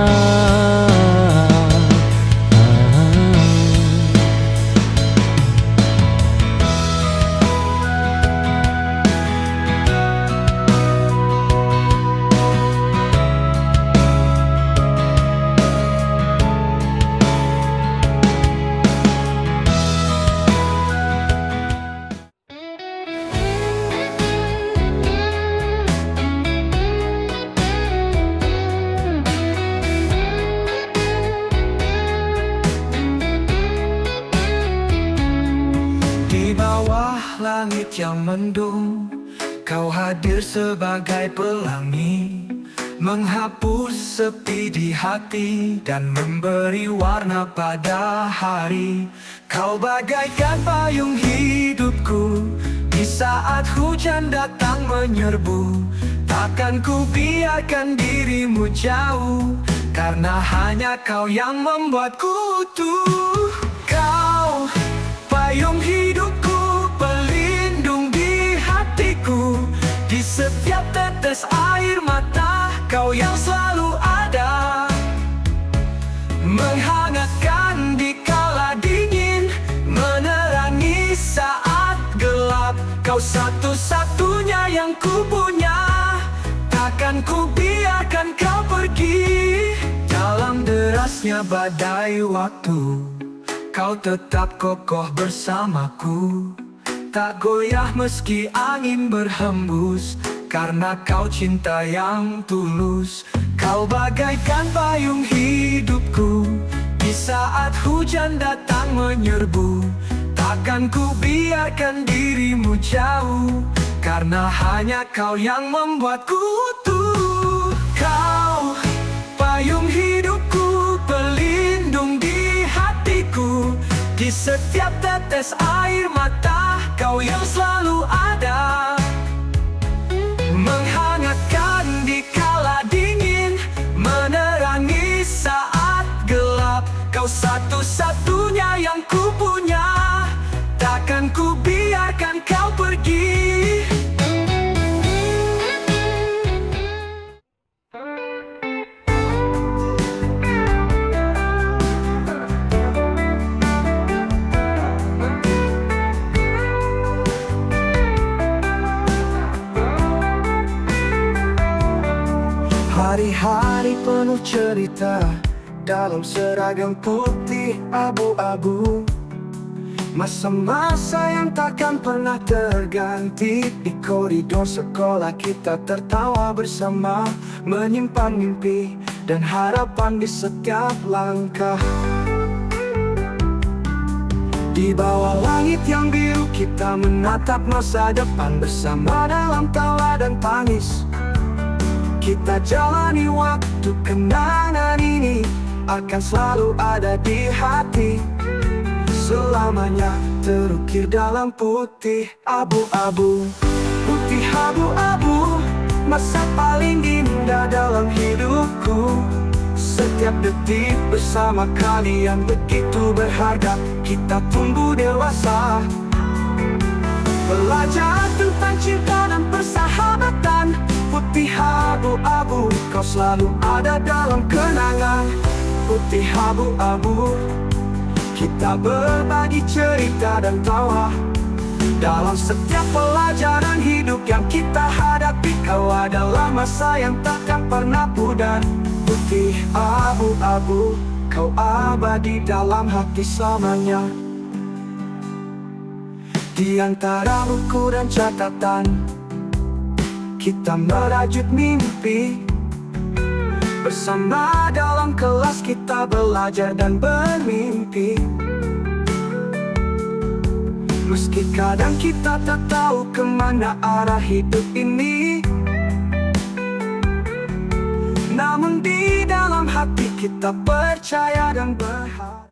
langit yang mendung, kau hadir sebagai pelangi, menghapus sepi di hati dan memberi warna pada hari. Kau bagaikan payung hidupku di saat hujan datang menyerbu. Takkan ku biarkan dirimu jauh, karena hanya kau yang membuatku utuh. Kau payung hidupku, pelindung di hatiku. Di setiap tetes air mata, kau yang selalu ada, menghangatkan di kala dingin, menerangi saat gelap. Kau satu-satunya yang ku punya, takkan ku biarkan kau pergi. Dalam derasnya badai waktu, kau tetap kokoh bersamaku. Tak goyah meski angin berhembus, karena kau cinta yang tulus. Kau bagaikan payung hidupku di saat hujan datang menyerbu. Takkan ku biarkan dirimu jauh, karena hanya kau yang membuatku utuh. Kau payung hidupku, pelindung di hatiku. Di setiap tetes air mata, kau yang selalu ada, menghangatkan di kala dingin, menerangi saat gelap. Kau satu-satunya yang ku punya, takkan ku biarkan kau pergi. Hari-hari penuh cerita dalam seragam putih abu-abu. Masa-masa yang takkan pernah terganti. Di koridor sekolah kita tertawa bersama, menyimpan mimpi dan harapan di setiap langkah. Di bawah langit yang biru kita menatap masa depan bersama, dalam tawa dan tangis kita jalani waktu. Kenangan ini akan selalu ada di hati, selamanya terukir dalam putih abu-abu. Putih abu-abu, masa paling indah dalam hidupku. Setiap detik bersama kalian begitu berharga. Kita tumbuh dewasa, belajar tentang cinta dan persahabatan. Putih abu-abu, kau selalu ada dalam kenangan. Putih abu-abu, kita berbagi cerita dan tawa. Dalam setiap pelajaran hidup yang kita hadapi, kau adalah masa yang takkan pernah pudar. Putih abu-abu, kau abadi dalam hati selamanya. Di antara buku dan catatan, kita merajut mimpi. Bersama dalam kelas kita belajar dan bermimpi. Meski kadang kita tak tahu kemana arah hidup ini, namun di dalam hati kita percaya dan berharap.